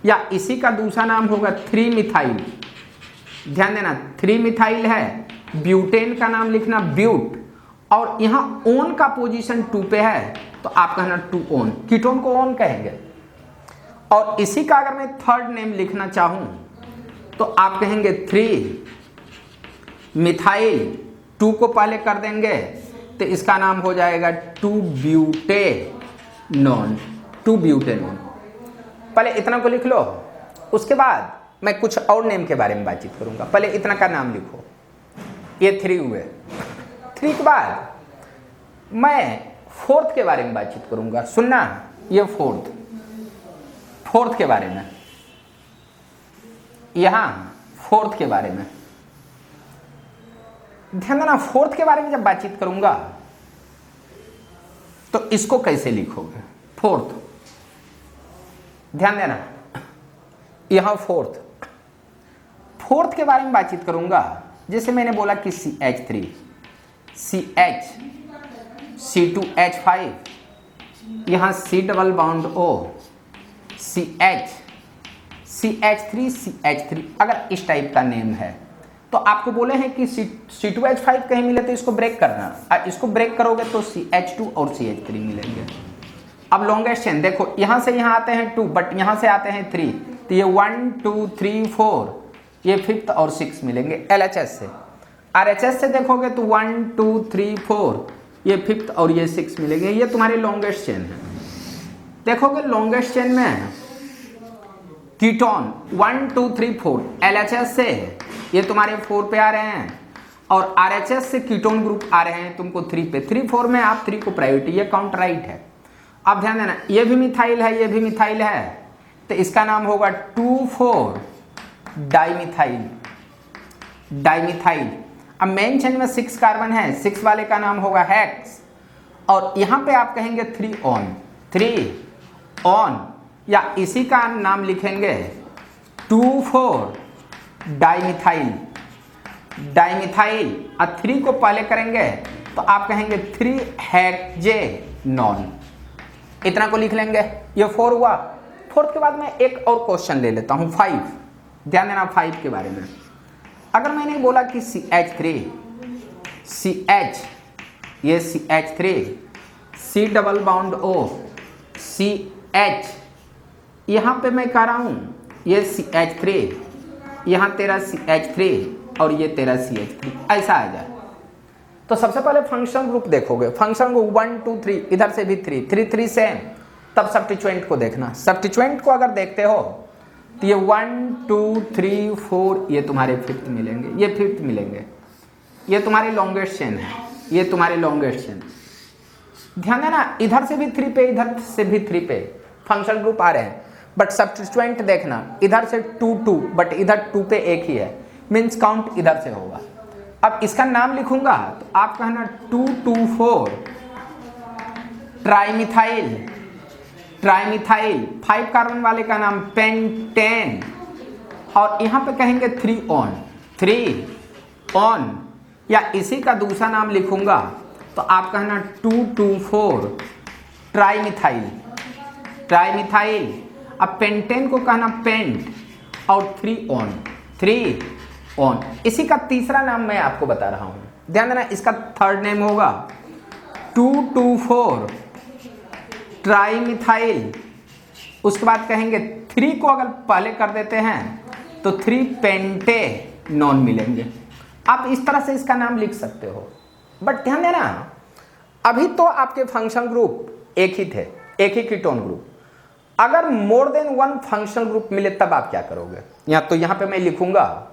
या इसी का दूसरा नाम होगा 3 मिथाइल। ध्यान देना, 3 मिथाइल है, ब्यूटेन का नाम लिखना ब्यूट, और यहाँ ऑन का पोजीशन 2 पे है तो आप कहना 2 ऑन, कीटोन को ऑन कहेंगे। और इसी का अगर मैं थर्ड नेम लिखना चाहूं तो आप कहेंगे 3 मिथाइल, 2 को पहले कर देंगे तो इसका नाम हो जाएगा 2 ब्यूटेनॉन। पहले इतना को लिख लो, उसके बाद मैं कुछ और नेम के बारे में बातचीत करूंगा। पहले इतना का नाम लिखो, ये 3 हुए। 3 के बाद मैं फोर्थ के बारे में बातचीत करूंगा, सुनना, ये फोर्थ के बारे में, यहां फोर्थ के बारे में ध्यान देना। फोर्थ के बारे में जब बातचीत करूंगा तो इसको कैसे लिखोगे? फोर्थ, ध्यान देना, यहां फोर्थ के बारे में बातचीत करूंगा। जैसे मैंने बोला कि CH3, CH, C2H5, यहां C double bond O, CH, CH3, CH3, अगर इस टाइप का नेम है तो आपको बोले हैं कि C2H5 कहीं मिले तो इसको ब्रेक करना, इसको ब्रेक करोगे तो CH2 और CH3 मिलेंगे। अब लॉन्गेस्ट चेन देखो, यहां से यहां आते हैं 2, बट यहां से आते हैं 3, तो ये 1 2 3 4, ये 5th और 6 मिलेंगे LHS से। RHS से देखोगे तो 1 2 3 4, ये 5th और ये 6 मिलेंगे। ये तुम्हारी लॉन्गेस्ट चेन है। देखोगे लॉन्गेस्ट चेन में कीटोन 1 2 3 4 LHS से ये तुम्हारे 4 पे आ रहे हैं, और RHS से कीटोन ग्रुप आ रहे हैं तुमको 3 पे। 3 4 में आप 3 को प्रायोरिटी, ये काउंट राइट है। अब ध्यान देना, ये भी मिथाइल है, ये भी मिथाइल है, तो इसका नाम होगा 2,4 डाइमिथाइल, डाइमिथाइल। अब मेन चेन में 6 कार्बन है, 6 वाले का नाम होगा हेक्स, और यहां पे आप कहेंगे 3 ऑन, या इसी का नाम लिखेंगे 2,4 डाइमिथाइल, डाइमिथाइल। और 3 को पहले करेंगे तो आप कहेंगे 3 हेक्जेनॉन, इतना को लिख लेंगे। ये 4 हुआ। 4th के बाद मैं एक और क्वेश्चन ले लेता हूं, 5, ध्यान देना 5 के बारे में। अगर मैंने बोला कि CH3, CH, ये CH3, C double bond O, CH, यहां पे मैं कह रहा हूं ये CH3, यहां तेरा CH3 और ये तेरा CH3, ऐसा आ जाए तो सबसे पहले फंक्शन ग्रुप देखोगे। फंक्शन ग्रुप 1 2 3, इधर से भी 3 3 3 सेम, तब सब्स्टिट्यूएंट को देखना। सब्स्टिट्यूएंट को अगर देखते हो तो ये 1 2 3 4, ये तुम्हारे 5th मिलेंगे, ये 5th मिलेंगे। ये तुम्हारी लॉन्गेस्ट चेन है, ये तुम्हारी लॉन्गेस्ट चेन। ध्यान देना, इधर से भी 3 पे, इधर से भी 3 पे फंक्शन ग्रुप आ रहे हैं, बट सब्स्टिट्यूएंट देखना, इधर से 2 2, बट इधर 2 पे एक ही है, मीन्स काउंट इधर से होगा। अब इसका नाम लिखूंगा तो आप कहना 2 2 4 ट्राइमिथाइल, ट्राइमिथाइल। 5 कार्बन वाले का नाम पेंटेन, और यहां पे कहेंगे 3 ऑन, या इसी का दूसरा नाम लिखूंगा तो आप कहना 2 2 4 ट्राइमिथाइल, ट्राइमिथाइल। अब पेंटेन को कहना पेंट, और 3 ऑन। इसी का तीसरा नाम मैं आपको बता रहा हूं, ध्यान देना, इसका 3rd नेम होगा 2 2 4 ट्राइमिथाइल। उसके बाद कहेंगे 3 को अगर पहले कर देते हैं तो 3 पेंटेनॉन मिलेंगे। आप इस तरह से इसका नाम लिख सकते हो, बट ध्यान देना, अभी तो आपके फंक्शन ग्रुप एक ही थे, एक ही कीटोन ग्रुप। अगर मोर देन 1 फंक्शनल ग्रुप मिले तब आप क्या करोगे? तो यहां पे मैं लिखूंगा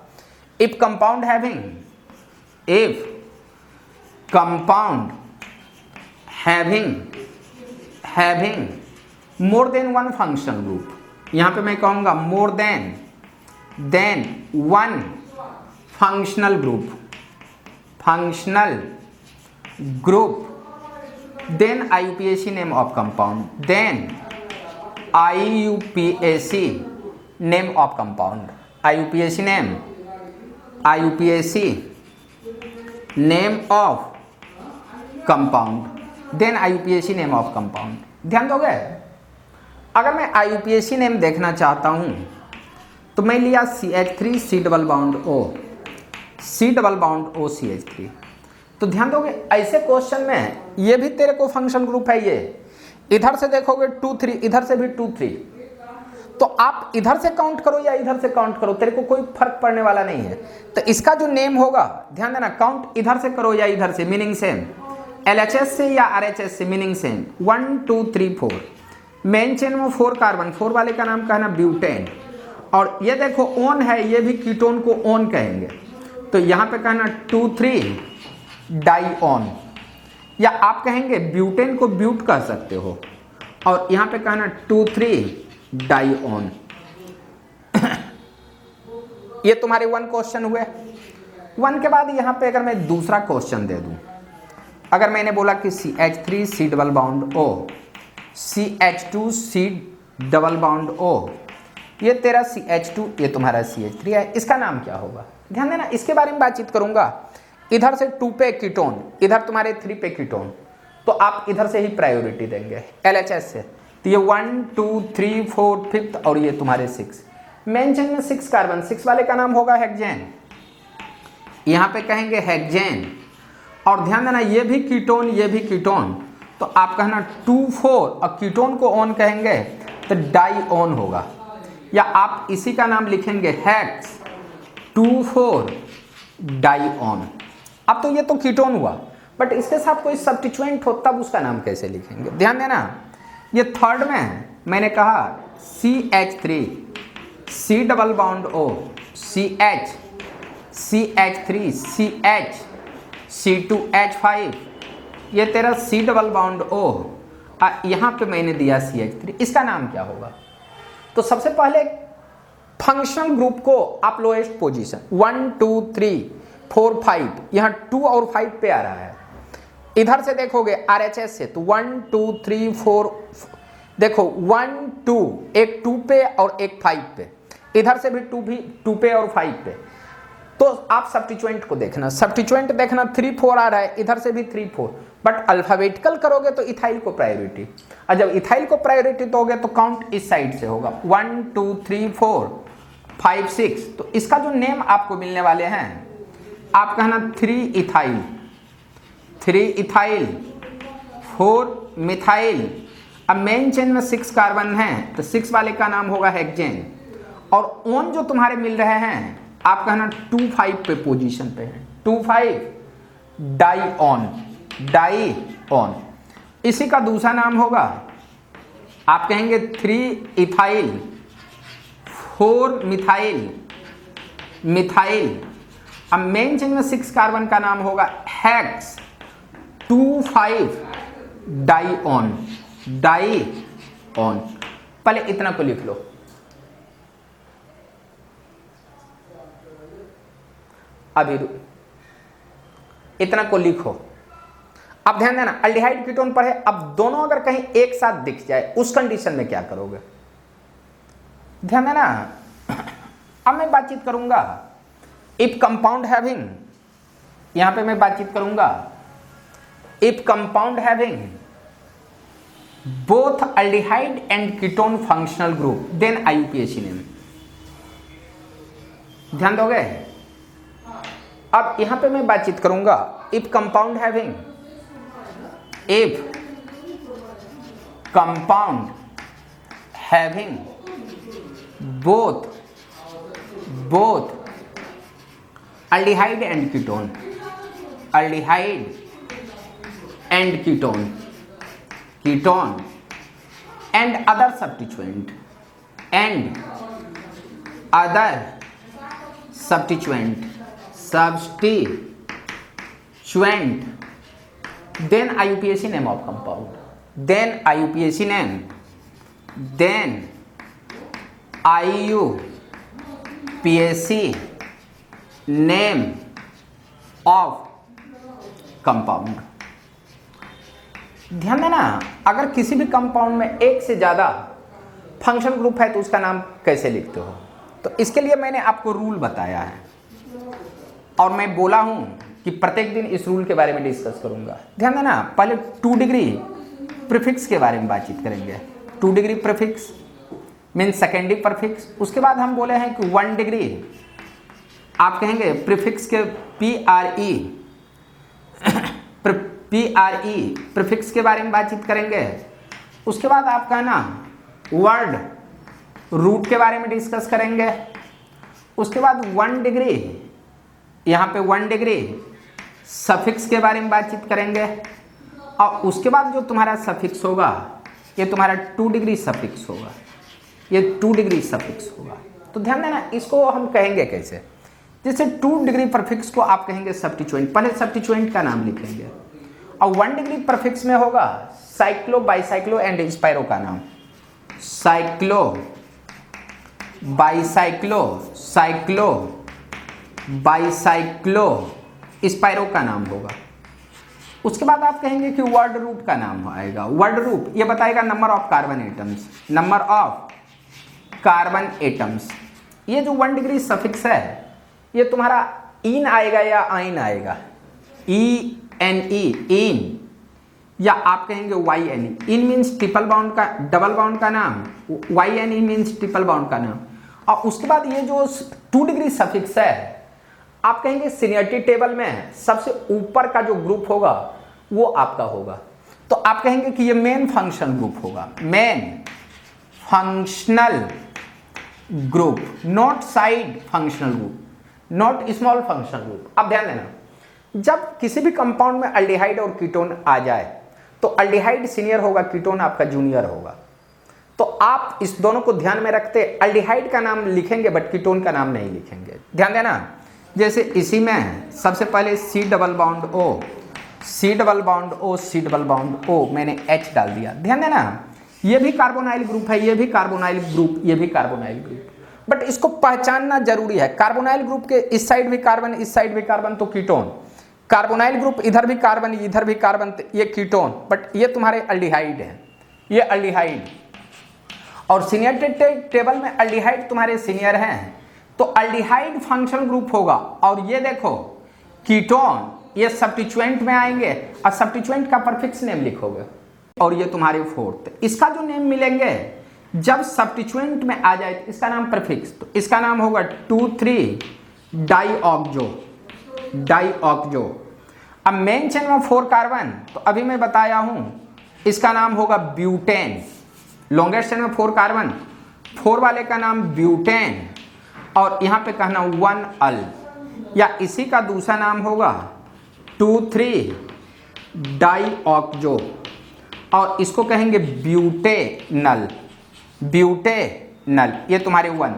if compound having more than 1 functional group, यहां पे मैं कहूंगा more than 1 functional group, then IUPAC name of compound, then IUPAC name of compound, IUPAC name of compound, then IUPAC name of compound. ध्यान दोगे, अगर मैं IUPAC नेम देखना चाहता हूं तो मैं लिया CH3 C double bond O, C double bond O CH3। तो ध्यान दोगे, ऐसे क्वेश्चन में ये भी तेरे को फंक्शन ग्रुप है, ये इधर से देखोगे 2 3, इधर से भी 2 3, तो आप इधर से काउंट करो या इधर से काउंट करो, तेरे को कोई फर्क पड़ने वाला नहीं है। तो इसका जो नेम होगा, ध्यान देना, काउंट इधर से करो या इधर से, मीनिंग सेम। LHS से या RHS से, मीनिंग सेम। 1 2 3 4, मेन चेन में 4 कार्बन, 4 वाले का नाम कहना ब्यूटेन, और ये देखो ओन है, ये भी कीटोन को ओन कहेंगे, तो यहां पे कहना 2 3 डाइऑन, या आप कहेंगे ब्यूटेन को ब्यूट कह सकते हो, और यहां पे कहना 2 3 डाइऑन। ये तुम्हारे 1 क्वेश्चन हुए। 1 के बाद यहां पे अगर मैं दूसरा क्वेश्चन दे दूं अगर मैंने बोला कि CH3 C double bond O, CH2 C double bond O, ये तेरा CH2, ये तुम्हारा CH3 है, इसका नाम क्या होगा? ध्यान देना, इसके बारे में बातचीत करूंगा। इधर से 2 पे कीटोन, इधर तुम्हारे 3 पे कीटोन, तो आप इधर से ही प्रायोरिटी देंगे LHS से। तो ये 1 2 3 4 5 और ये तुम्हारे 6। मेन चेन में 6 कार्बन, 6 वाले का नाम होगा हेक्सेन, यहाँ पे कहेंगे हेक्सेन। और ध्यान देना, ये भी कीटोन, ये भी कीटोन, तो आप कहना 2 4 और कीटोन को ऑन कहेंगे तो डाई ऑन होगा, या आप इसी का नाम लिखेंगे हेक्स 2 4 डाई ऑन। अब तो ये तो कीटोन हुआ, बट इसके साथ कोई सब्स्टिट्यूएंट हो तब उसका नाम कैसे लिखेंगे? ध्यान देना, ये थर्ड में मैंने कहा CH3 C double bond O, CH CH3 CH C2H5, ये तेरा C डबल बॉन्ड O, यहाँ पे मैंने दिया CH3, इसका नाम क्या होगा? तो सबसे पहले फंक्शनल ग्रुप को आप लोएस्ट पोजीशन 1 2 3 4 5, यहाँ 2 और 5 पे आ रहा है। इधर से देखोगे RHS से तो 1 2 3 4, देखो 1 2, एक 2 पे और एक 5 पे, इधर से भी 2 पे और 5 पे। तो आप सब्स्टिट्यूएंट को देखना, सब्स्टिट्यूएंट देखना 3 4 आ रहा है, इधर से भी 3 4, बट अल्फाबेटिकल करोगे तो इथाइल को प्रायोरिटी, और जब इथाइल को प्रायोरिटी दोगे तो काउंट इस साइड से होगा 1 2 3 4 5 6। तो इसका जो नेम आपको मिलने वाले हैं, आप कहना 3 इथाइल 4 मिथाइल। अब मेन चेन में 6 कार्बन हैं, तो 6 वाले का नाम होगा हेक्सेन। और ओन जो तुम्हारे मिल रहे हैं, आप कहना 2 5 पे पोजीशन पे है, 2 5 डाई ऑन। इसी का दूसरा नाम होगा, आप कहेंगे 3 इथाइल 4 मिथाइल। अब मेन चेन में 6 कार्बन का नाम होगा हेक्स 2 5 डाई ऑन। पहले इतना को लिख लो, अभी इतना को लिखो। अब ध्यान देना, अल्डिहाइड कीटोन पर है, अब दोनों अगर कहीं एक साथ दिख जाए उस कंडीशन में क्या करोगे? ध्यान देना, अब मैं बातचीत करूंगा इफ कंपाउंड हैविंग, यहां पे मैं बातचीत करूंगा if compound having both aldehyde and ketone functional group, then IUPAC name. ध्यान दोगे? अब यहां पे मैं बातचीत करूंगा if compound having both aldehyde and ketone and other substituent then IUPAC name of compound, then IUPAC name of compound। ध्यान देना, अगर किसी भी कंपाउंड में एक से ज्यादा फंक्शन ग्रुप है तो उसका नाम कैसे लिखते हो? तो इसके लिए मैंने आपको रूल बताया है, और मैं बोला हूं कि प्रत्येक दिन इस रूल के बारे में डिस्कस करूंगा। ध्यान देना, पहले 2 डिग्री प्रीफिक्स के बारे में बातचीत करेंगे। 2 degree prefix means secondary prefix. उसके बाद हम बोले हैं कि 1 डिग्री आप कहेंगे प्रीफिक्स के PRE प्रीफिक्स के बारे में बातचीत करेंगे। उसके बाद आप कहना वर्ड रूट के बारे में डिस्कस करेंगे। उसके बाद 1 डिग्री, यहाँ पे 1 डिग्री सफिक्स के बारे में बातचीत करेंगे। और उसके बाद जो तुम्हारा सफिक्स होगा ये तुम्हारा 2 डिग्री सफिक्स होगा, ये 2 डिग्री सफिक्स होगा। तो ध्यान देना, इसको हम कहेंगे कैसे? जैसे 2 डिग्री प्रीफिक्स को आप कहेंगे सब्स्टिट्यूएंट, पहले सब्स्टिट्यूएंट का नाम लिखेंगे। और 1 डिग्री प्रीफिक्स में होगा साइक्लो, बाइसाइक्लो एंड स्पाइरो का नाम। साइक्लो, बाइसाइक्लो, स्पाइरो का नाम होगा। उसके बाद आप कहेंगे कि वर्ड रूट का नाम आएगा। वर्ड रूट ये बताएगा number of carbon atoms, number of carbon atoms. ये जो 1 डिग्री सफिक्स है ये तुम्हारा इन आएगा या आइन आएगा, ENE इन, या आप कहेंगे YNE। इन मीन्स ट्रिपल बाउंड का, डबल बाउंड का नाम, YNE मीन्स ट्रिपल बाउंड का नाम। और उसके बाद ये जो 2 डिग्री सफिक्स है आप कहेंगे सीनियरिटी टेबल में सबसे ऊपर का जो ग्रुप होगा वो आपका होगा, तो आप कहेंगे कि ये मेन फंक्शनल ग्रुप होगा, main functional group, not side functional group, not small functional group. अब ध्यान देना, जब किसी भी कंपाउंड में अल्डिहाइड और कीटोन आ जाए तो अल्डिहाइड सीनियर होगा, कीटोन आपका जूनियर होगा। तो आप इस दोनों को ध्यान में रखते अल्डिहाइड का नाम लिखेंगे बट कीटोन का नाम नहीं लिखेंगे। ध्यान देना, जैसे इसी में सबसे पहले C double bond O, C double bond O, C double bond O, मैंने H डाल दिया। ध्यान देना, ये भी कार्बोनाइल ग्रुप है, ये भी कार्बोनाइल ग्रुप, ये भी कार्बोनाइल ग्रुप, बट इसको पहचानना जरूरी है। कार्बोनाइल ग्रुप के इस साइड भी कार्बन, इस साइड भी कार्बन, तो कीटोन। कार्बोनाइल ग्रुप इधर भी कार्बन, इधर भी कार्बन, ये कीटोन, बट ये तुम्हारे अल्डिहाइड है, ये अल्डिहाइड। और सीनियरिटी टेबल में अल्डिहाइड तुम्हारे सीनियर हैं, तो अल्डिहाइड फंक्शनल ग्रुप होगा। और ये देखो कीटोन, ये सब्स्टिट्यूएंट में आएंगे और सब्स्टिट्यूएंट का परफिक्स नेम लिखोगे, और ये तुम्हारे फोर्थ। इसका जो नेम मिलेंगे जब सब्स्टिट्यूएंट में आ जाए तो इसका नाम परफिक्स, तो इसका नाम होगा 2,3 डाइऑक्सो, डाइऑक्सो। अब मेन चेन में 4 कार्बन, तो अभी मैं बताया हूं इसका नाम होगा ब्यूटेन। लॉन्गेस्ट चेन में 4 कार्बन, 4 वाले का नाम ब्यूटेन, और यहां पे कहना 1 अल, या इसी का दूसरा नाम होगा 2,3 डाइऑक्सो, और इसको कहेंगे ब्यूटेनल, ब्यूटेनल, ये तुम्हारे 1।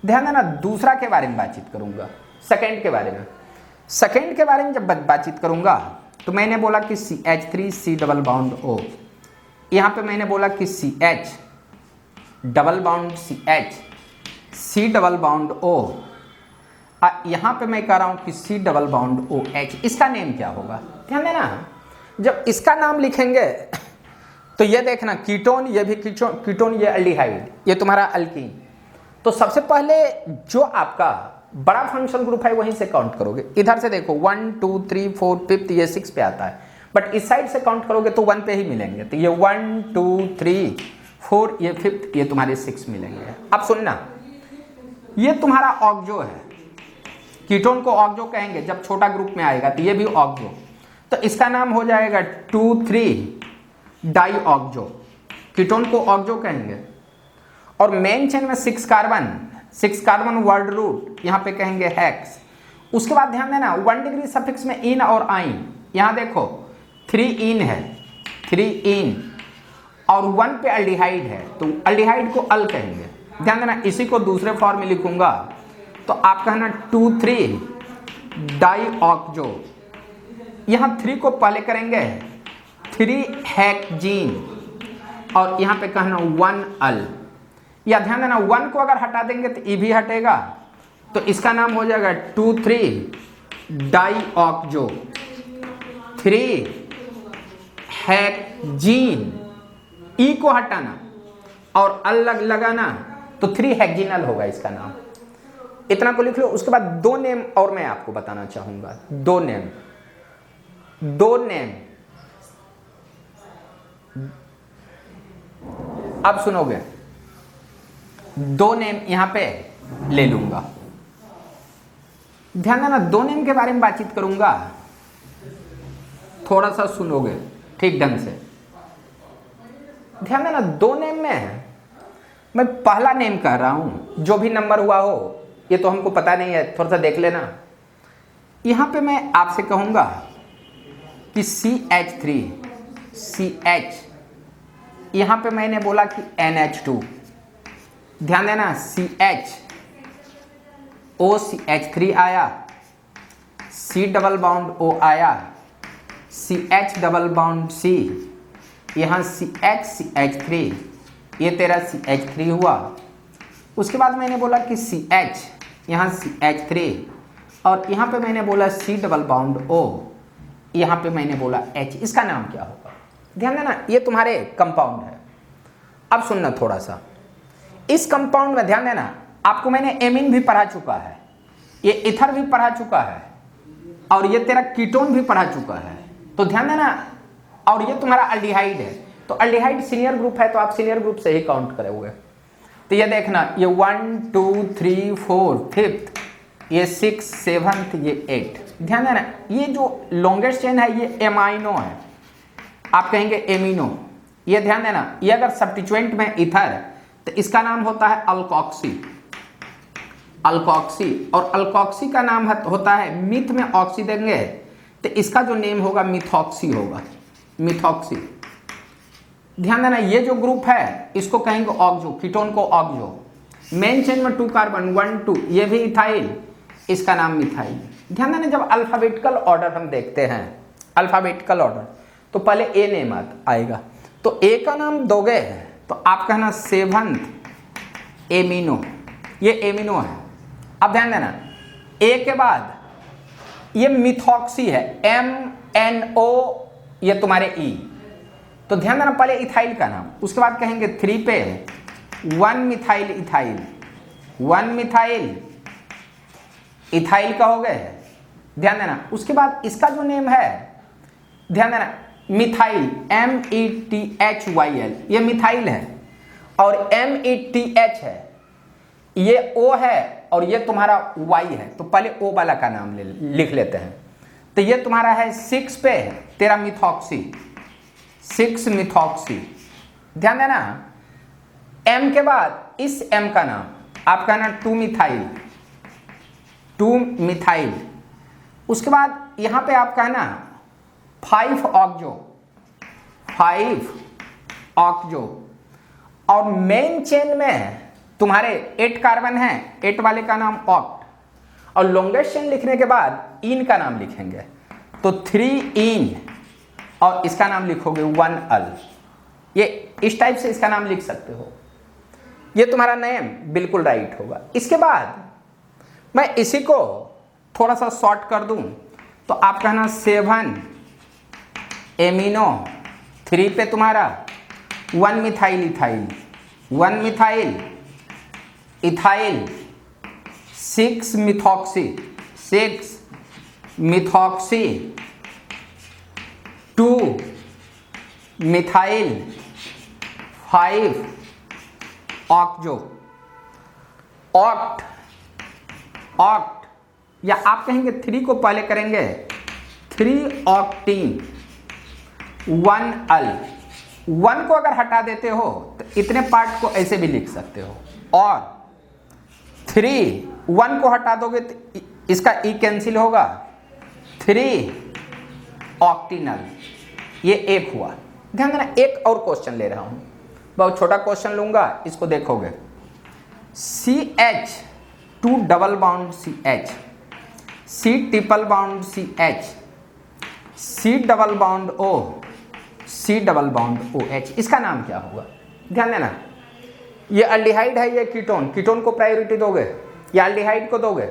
ध्यान देना, दूसरा के बारे में बातचीत करूंगा, सेकंड के बारे में। सेकंड के बारे में जब बातचीत करूंगा तो मैंने बोला कि CH3 C double bond O, यहां पे मैंने बोला कि CH double bond CH, C double bond O, यहां पे मैं कह रहा हूं कि C डबल बाउंड OH। इसका नेम क्या होगा? ध्यान देना, जब इसका नाम लिखेंगे तो ये देखना कीटोन, ये भी कीटोन, ये अल्डिहाइड, ये तुम्हारा अल्कीन। तो सबसे पहले जो आपका बड़ा फंक्शनल ग्रुप है वहीं से काउंट करोगे। इधर से देखो 1 2 3 4 5th, ये 6 पे आता है, बट इस साइड से काउंट करोगे तो 1 पे ही मिलेंगे। तो ये 1 2 3 4, ये 5th, ये तुम्हारे 6 मिलेंगे। अब सुनना, ये तुम्हारा ऑक्सो है, कीटोन को ऑक्सो कहेंगे जब छोटा ग्रुप में आएगा, तो ये भी ऑक्सो, तो इसका नाम हो जाएगा 2,3 डाइऑक्सो, कीटोन को ऑक्सो कहेंगे। और मेन चेन में 6 कार्बन वर्ड रूट, यहाँ पे कहेंगे हेक्स। उसके बाद ध्यान देना 1 डिग्री सफिक्स में इन और आइन, यहाँ देखो 3 इन है, 3 इन, और 1 पे अल्डिहाइड है तो अल्डिहाइड को अल कहेंगे। ध्यान देना, इसी को दूसरे फॉर्म में लिखूंगा तो आप कहना 2,3 डाइऑक्सो, यहाँ 3 को पहले करेंगे 3 हेक्जीन, और यहाँ पे कहना 1 अल, या ध्यान देना 1 को अगर हटा देंगे तो ई भी हटेगा, तो इसका नाम हो जाएगा 2,3 डाइऑक्सो, 3 हेक्जीन। ई को हटाना और अलग लगाना तो 3 हेक्जीनल होगा इसका नाम। इतना को लिख लो। उसके बाद 2 नेम और मैं आपको बताना चाहूंगा, 2 नेम, 2 नेम अब सुनोगे, 2 नेम यहां पे ले लूंगा। ध्यान देना, 2 नेम के बारे में बातचीत करूंगा, थोड़ा सा सुनोगे ठीक ढंग से। ध्यान देना, 2 नेम में मैं पहला नेम कह रहा हूं, जो भी नंबर हुआ हो, ये तो हमको पता नहीं है, थोड़ा सा देख लेना। यहां पे मैं आपसे कहूंगा कि CH3, CH, यहां पे मैंने बोला कि NH2। ध्यान देना, CH OCH3 आया, C डबल बाउंड O आया, CH डबल बाउंड C, यहाँ CH3, ये तेरा CH3 हुआ। उसके बाद मैंने बोला कि CH, यहाँ CH3, और यहाँ पे मैंने बोला C डबल बाउंड O, यहाँ पे मैंने बोला H, इसका नाम क्या होगा? ध्यान देना, ये तुम्हारे कंपाउंड है। अब सुनना थोड़ा सा, इस कंपाउंड में ध्यान देना, आपको मैंने एमीन भी पढ़ा चुका है, ये इथर भी पढ़ा चुका है, और ये तेरा कीटोन भी पढ़ा चुका है। तो ध्यान देना, और ये तुम्हारा अल्डिहाइड है, तो अल्डिहाइड सीनियर ग्रुप है, तो आप सीनियर ग्रुप से ही काउंट करे हुए। तो ये देखना, ये 1 2 3 4 5th, ये 6 7th, ये 8। ध्यान देना, ये जो लॉन्गेस्ट चेन है ये एमाइनो है, आप कहेंगे एमिनो। ये ध्यान देना, ये अगर सब्स्टिट्यूएंट में इथर तो इसका नाम होता है अल्कोक्सी, अल्कोक्सी। और अल्कोक्सी का नाम होता है, मिथ में ऑक्सी देंगे तो इसका जो नेम होगा मिथॉक्सी होगा, मिथॉक्सी। ध्यान देना, ये जो ग्रुप है इसको कहेंगे ऑक्सो, कीटोन को ऑक्सो। मेन चेन में 2 कार्बन 1 2, ये भी इथाइल, इसका नाम मिथाइल। ध्यान देना, जब अल्फाबेटिकल ऑर्डर हम देखते हैं, अल्फाबेटिकल ऑर्डर, तो पहले ए नेम आएगा। तो ए का नाम दोगे तो आप कहना 7th एमिनो, ये एमिनो है। अब ध्यान देना, ए के बाद ये मिथॉक्सी है, MNO, ये तुम्हारे ई। तो ध्यान देना, पहले इथाइल का नाम, उसके बाद कहेंगे 3 पे 1 मिथाइल इथाइल, 1 मिथाइल इथाइल का हो गए। ध्यान देना, उसके बाद इसका जो नेम है, ध्यान देना, मिथाइल, METHYL, ये मिथाइल है, और METH है, ये O है, और ये तुम्हारा Y है। तो पहले O वाला का नाम लिख लेते हैं। तो ये तुम्हारा है 6 पे तेरा मिथॉक्सी, 6 मिथॉक्सी। ध्यान देना, M के बाद इस M का नाम आप कहना 2 मिथाइल, 2 मिथाइल। उसके बाद यहाँ पे आप कहना 5 ऑक्सो, 5 ऑक्सो। और मेन चेन में तुम्हारे 8 कार्बन है, 8 वाले का नाम ऑक्ट। और लॉन्गेस्ट चेन लिखने के बाद इन का नाम लिखेंगे, तो 3 इन, और इसका नाम लिखोगे 1 अल। ये इस टाइप से इसका नाम लिख सकते हो, ये तुम्हारा नेम बिल्कुल राइट होगा। इसके बाद मैं इसी को थोड़ा सा शॉर्ट कर दूं, तो आप कहना 7 एमिनो, 3 पे तुम्हारा 1 methyl ethyl, 1 methyl ethyl, 6 methoxy, 6 methoxy, 2 methyl, 5 oxo, oct, oct, या आप कहेंगे 3 को पहले करेंगे 3 ऑक्टीन, 1 अल। 1 को अगर हटा देते हो तो इतने पार्ट को ऐसे भी लिख सकते हो, और 1 को हटा दोगे तो इसका ई कैंसिल होगा, 3 ऑक्टिनल, ये एक हुआ। ध्यान देना, एक और क्वेश्चन ले रहा हूं, बहुत छोटा क्वेश्चन लूंगा, इसको देखोगे। CH 2 double bond CH, C triple bound CH, C double bond O, C double bond OH, इसका नाम क्या होगा? ध्यान देना, ये अल्डिहाइड है, ये कीटोन, कीटोन को प्रायोरिटी दोगे या अल्डिहाइड को दोगे?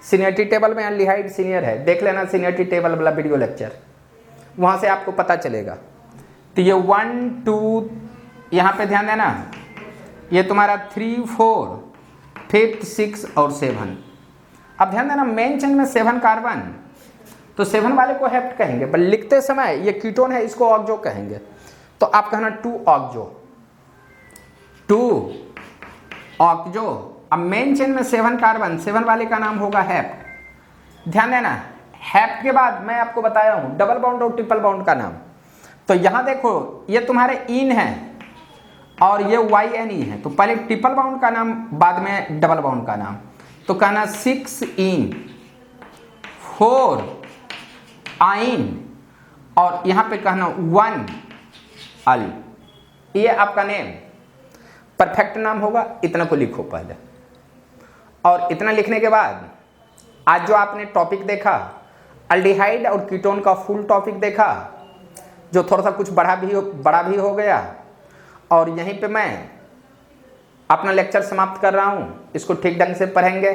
सीनियरिटी टेबल में अल्डिहाइड सीनियर है, देख लेना सीनियरिटी टेबल वाला वीडियो लेक्चर, वहाँ से आपको पता चलेगा। तो ये 1 2, यहाँ पे ध्यान देना, ये तुम्हारा 3 4 5 6 और 7। अब ध्यान देना, मेन चेन में 7 कार्बन, तो 7 वाले को हेप्ट कहेंगे, पर लिखते समय ये कीटोन है, इसको ऑक्सो कहेंगे। तो आप कहना 2 ऑक्सो, 2 ऑक्सो। अब मेन चेन में 7 कार्बन, 7 वाले का नाम होगा हेप्ट। ध्यान देना, हेप्ट के बाद मैं आपको बताया हूं डबल बाउंड और ट्रिपल बाउंड का नाम। तो यहां देखो, ये तुम्हारे इन है और ये YNE है, तो पहले ट्रिपल बाउंड का नाम, बाद में डबल बाउंड का नाम। तो कहना 6 इन, 4 आइन, और यहां पे कहना 1 अल। ये आपका नेम परफेक्ट नाम होगा, इतना को लिखो पहले। और इतना लिखने के बाद आज जो आपने टॉपिक देखा, अल्डिहाइड और कीटोन का फुल टॉपिक देखा, जो थोड़ा सा कुछ बड़ा भी हो गया, और यहीं पे मैं अपना लेक्चर समाप्त कर रहा हूँ। इसको ठीक ढंग से पढ़ेंगे।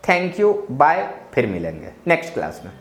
थैंक यू, बाय, फिर मिलेंगे नेक्स्ट क्लास में।